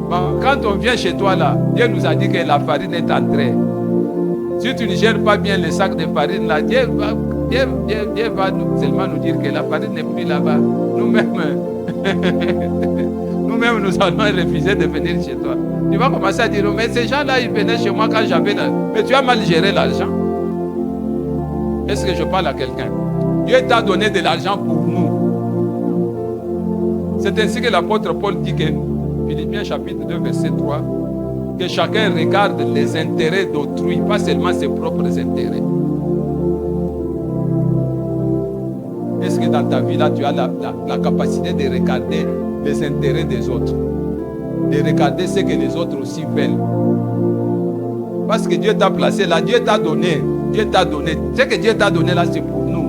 Bon, quand on vient chez toi là, Dieu nous a dit que la farine est entrée. Si tu ne gères pas bien le sac de farine là, Dieu va seulement nous dire que la farine n'est plus là-bas. Nous-mêmes, nous allons refuser de venir chez toi. Tu vas commencer à dire, mais ces gens-là, ils venaient chez moi quand j'avais... Mais tu as mal géré l'argent. Est-ce que je parle à quelqu'un? Dieu t'a donné de l'argent pour nous. C'est ainsi que l'apôtre Paul dit que, Philippiens chapitre 2, verset 3, que chacun regarde les intérêts d'autrui, pas seulement ses propres intérêts. Est-ce que dans ta vie, là, tu as la capacité de regarder les intérêts des autres? De regarder ce que les autres aussi veulent. Parce que Dieu t'a placé là, Dieu t'a donné. Dieu t'a donné. Ce que Dieu t'a donné là, c'est pour nous.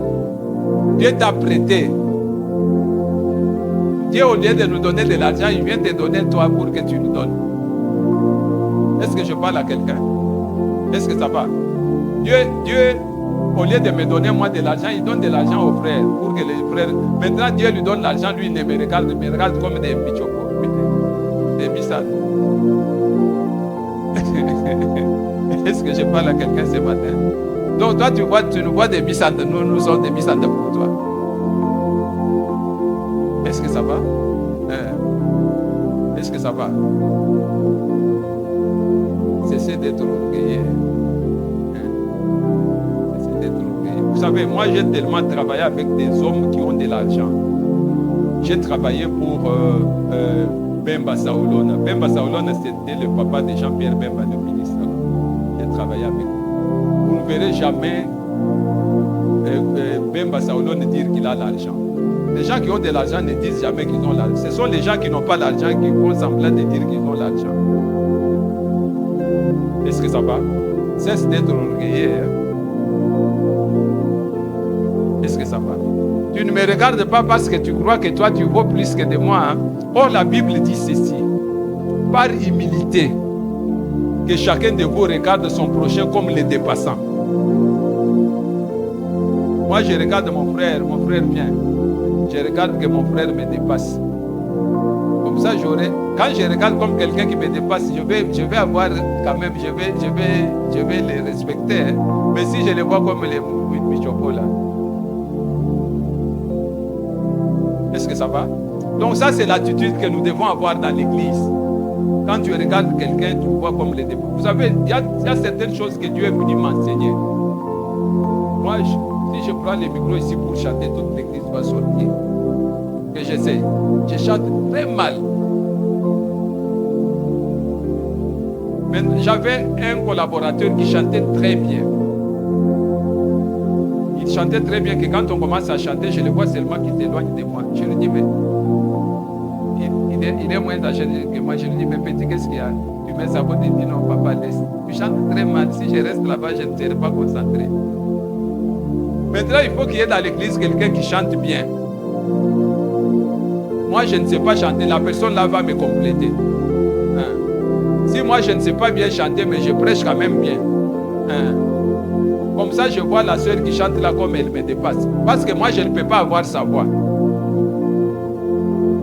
Dieu t'a prêté. Dieu, au lieu de nous donner de l'argent, il vient te donner toi pour que tu nous donnes. Est-ce que je parle à quelqu'un? Est-ce que ça va? Dieu, au lieu de me donner moi de l'argent, il donne de l'argent aux frères. Pour que les frères... Maintenant, Dieu lui donne l'argent, lui, il ne me regarde comme des bichos. Des bissades. Est-ce que je parle à quelqu'un ce matin? Donc toi, tu nous vois des bissades, nous sommes des bissades pour toi. Est-ce que ça va? Est-ce que ça va? Cessez d'être orgueilleux. Cessez d'être orgueilleux. Vous savez, moi j'ai tellement travaillé avec des hommes qui ont de l'argent. J'ai travaillé pour Bemba Saoulona. Bemba Saoulona, c'était le papa de Jean-Pierre Bemba, le ministre. J'ai travaillé avec lui. Vous ne verrez jamais Bemba Saolo ne dire qu'il a l'argent. Les gens qui ont de l'argent ne disent jamais qu'ils ont l'argent. Ce sont les gens qui n'ont pas l'argent qui font semblant de dire qu'ils ont l'argent. Est-ce que ça va? Cesse d'être orgueilleux. Est-ce que ça va? Tu ne me regardes pas parce que tu crois que toi tu vaux plus que de moi. Hein? Or la Bible dit ceci. Par humilité, que chacun de vous regarde son prochain comme le dépassant. Moi je regarde mon frère vient. Je regarde que mon frère me dépasse. Comme ça quand je regarde comme quelqu'un qui me dépasse, je vais avoir quand même, je vais les respecter. Hein? Mais si je les vois comme les Michopo là. Est-ce que ça va? Donc ça c'est l'attitude que nous devons avoir dans l'église. Quand tu regardes quelqu'un, tu le vois comme les défauts. Vous savez, il y a certaines choses que Dieu est venu m'enseigner. Moi, si je prends les micros ici pour chanter, toute l'église va sortir. Que j'essaie. Je chante très mal. Mais j'avais un collaborateur qui chantait très bien. Il chantait très bien que quand on commence à chanter, je le vois seulement qu'il s'éloigne de moi. Je lui dis, mais il est moins âgé que moi. Je lui dis, mais petit, qu'est-ce qu'il y a? Tu mets sa voix et dis, non, papa, laisse. Tu chantes très mal. Si je reste là-bas, je ne serai pas concentré. Maintenant, il faut qu'il y ait dans l'église quelqu'un qui chante bien. Moi, je ne sais pas chanter. La personne là va me compléter. Hein? Si moi, je ne sais pas bien chanter, mais je prêche quand même bien. Hein? Comme ça, je vois la soeur qui chante là comme elle me dépasse. Parce que moi, je ne peux pas avoir sa voix.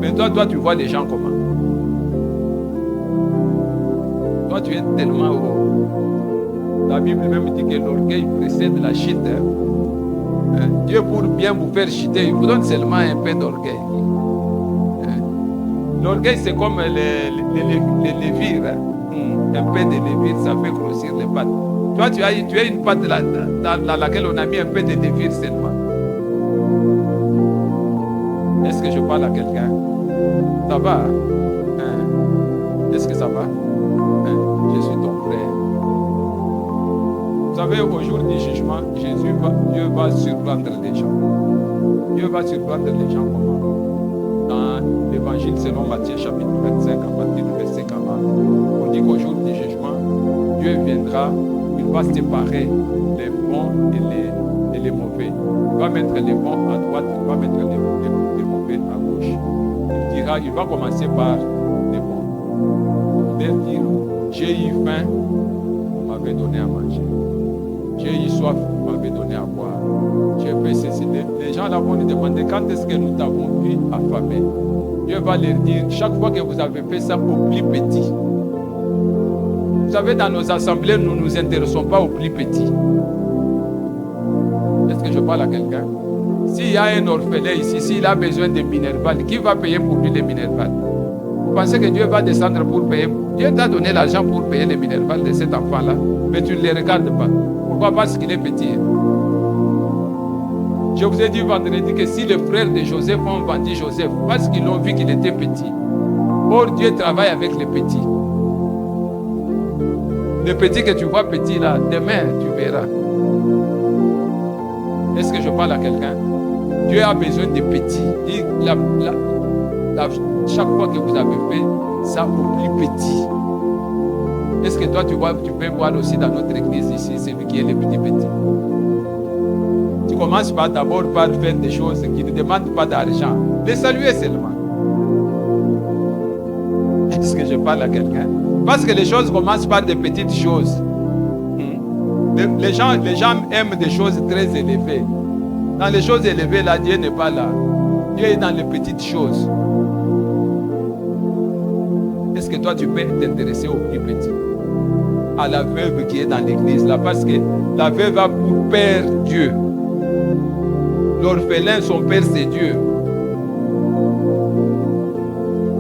Mais toi, tu vois les gens comment? Toi, tu es tellement haut. La Bible même dit que l'orgueil précède la chute. Hein? Dieu, pour bien vous faire chuter, il vous donne seulement un peu d'orgueil. Hein? L'orgueil, c'est comme les lévires. Hein? Un peu de lévire, ça fait grossir les pattes. Toi, tu as une patte dans laquelle on a mis un peu de lévire seulement. Est-ce que je parle à quelqu'un? Ça va? Hein? Est-ce que ça va? Hein? Je suis ton frère. Vous savez, au jour du jugement, Dieu va surprendre les gens. Dieu va surprendre les gens comment? Dans l'évangile selon Matthieu chapitre 25, à partir du verset 40, on dit qu'au jour du jugement, Dieu viendra, il va séparer les bons et les mauvais. Il va mettre les bons à droite, il va mettre les mauvais à gauche. Il va commencer par les bons. Il va dire, j'ai eu faim, vous m'avez donné à manger. J'ai eu soif, vous m'avez donné à boire. J'ai fait ceci. Les gens là vont nous demander quand est-ce que nous t'avons vu affamés. Dieu va leur dire, chaque fois que vous avez fait ça au plus petit. Vous savez, dans nos assemblées, nous ne nous intéressons pas aux plus petits. Est-ce que je parle à quelqu'un? S'il y a un orphelin ici, s'il a besoin de minerval, qui va payer pour lui les minerval? Vous pensez que Dieu va descendre pour payer? Dieu t'a donné l'argent pour payer les minerval de cet enfant-là, mais tu ne les regardes pas. Pourquoi? Parce qu'il est petit. Je vous ai dit vendredi que si les frères de Joseph ont vendu Joseph, parce qu'ils l'ont vu qu'il était petit. Or, Dieu travaille avec les petits. Le petit que tu vois petit là, demain tu verras. Est-ce que je parle à quelqu'un? Dieu a besoin de petits. Chaque fois que vous avez fait ça au plus petit. Est-ce que toi tu peux voir aussi dans notre église ici, celui qui est le petit? Tu commences d'abord par faire des choses qui ne demandent pas d'argent. Les saluer seulement. Est-ce que je parle à quelqu'un? Parce que les choses commencent par des petites choses. Les gens aiment des choses très élevées. Dans les choses élevées, là, Dieu n'est pas là. Dieu est dans les petites choses. Est-ce que toi, tu peux t'intéresser aux plus petits? À la veuve qui est dans l'église, là, parce que la veuve a pour père Dieu. L'orphelin, son père, c'est Dieu.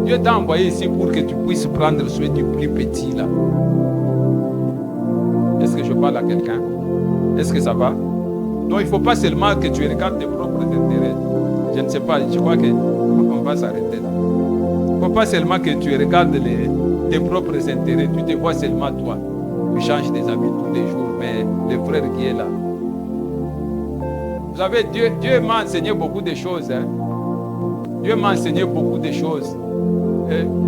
Dieu t'a envoyé ici pour que tu puisses prendre soin du plus petit, là. Est-ce que je parle à quelqu'un? Est-ce que ça va? Non, il ne faut pas seulement que tu regardes tes propres intérêts. Je ne sais pas, je crois qu'on va s'arrêter là. Il ne faut pas seulement que tu regardes tes propres intérêts. Tu te vois seulement toi. Tu changes des habits tous les jours, mais le frère qui est là. Vous savez, Dieu m'a enseigné beaucoup de choses. Hein. Dieu m'a enseigné beaucoup de choses.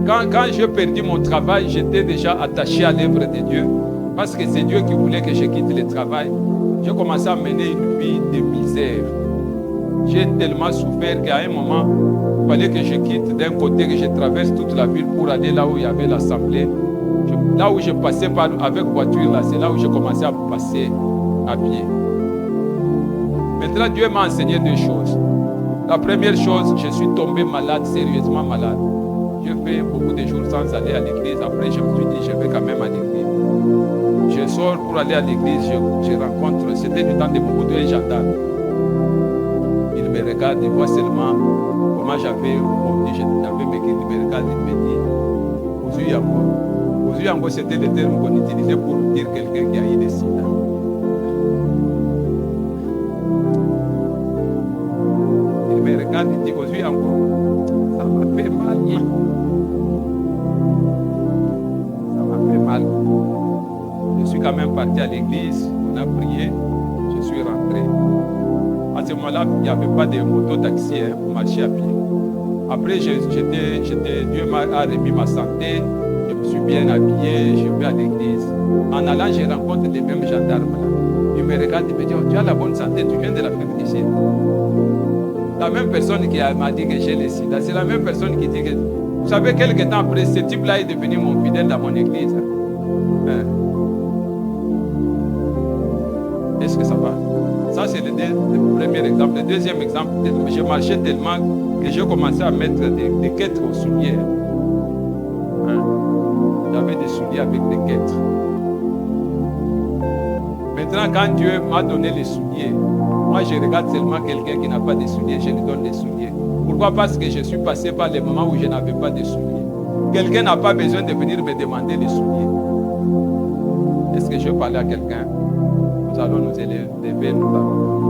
Quand j'ai perdu mon travail, j'étais déjà attaché à l'œuvre de Dieu. Parce que c'est Dieu qui voulait que je quitte le travail. J'ai commencé à mener une vie de misère. J'ai tellement souffert qu'à un moment, il fallait que je quitte d'un côté, que je traverse toute la ville pour aller là où il y avait l'assemblée. Là où je passais avec voiture, là, c'est là où j'ai commencé à passer à pied. Maintenant, Dieu m'a enseigné deux choses. La première chose, je suis tombé malade, sérieusement malade. J'ai fait beaucoup de jours sans aller à l'église. Après, je me suis dit, je vais quand même à l'église. Je sors pour aller à l'église, je rencontre, c'était du temps de beaucoup de gendarmes. Il me regarde, il voit seulement comment j'avais maigri. Il me regarde, il me dit, Ozuyango. Ozuyango, c'était le terme qu'on utilisait pour dire quelqu'un qui a eu des sida. Il me regarde, il dit, Ozuyango, ça m'a fait mal. Ça m'a fait mal. Je suis quand même parti à l'église, on a prié, je suis rentré. À ce moment-là, il n'y avait pas de moto-taxi pour marcher à pied. Après, Dieu m'a remis ma santé, je me suis bien habillé, je vais à l'église. En allant, je rencontre les mêmes gendarmes là. Ils me regardent et me disent, oh, tu as la bonne santé, tu viens de la février. La même personne qui m'a dit que j'ai le sida, c'est la même personne qui dit que... Vous savez, quelques temps après, ce type-là est devenu mon fidèle dans mon église. Est-ce que ça va? Ça, c'est le premier exemple. Le deuxième exemple, je marchais tellement que j'ai commencé à mettre des guêtres aux souliers. J'avais des souliers avec des guêtres. Maintenant, quand Dieu m'a donné les souliers, moi, je regarde seulement quelqu'un qui n'a pas de souliers, je lui donne des souliers. Pourquoi? Parce que je suis passé par les moments où je n'avais pas de souliers. Quelqu'un n'a pas besoin de venir me demander les souliers. Est-ce que je vais parler à quelqu'un? Nous allons nous élever, nous allons.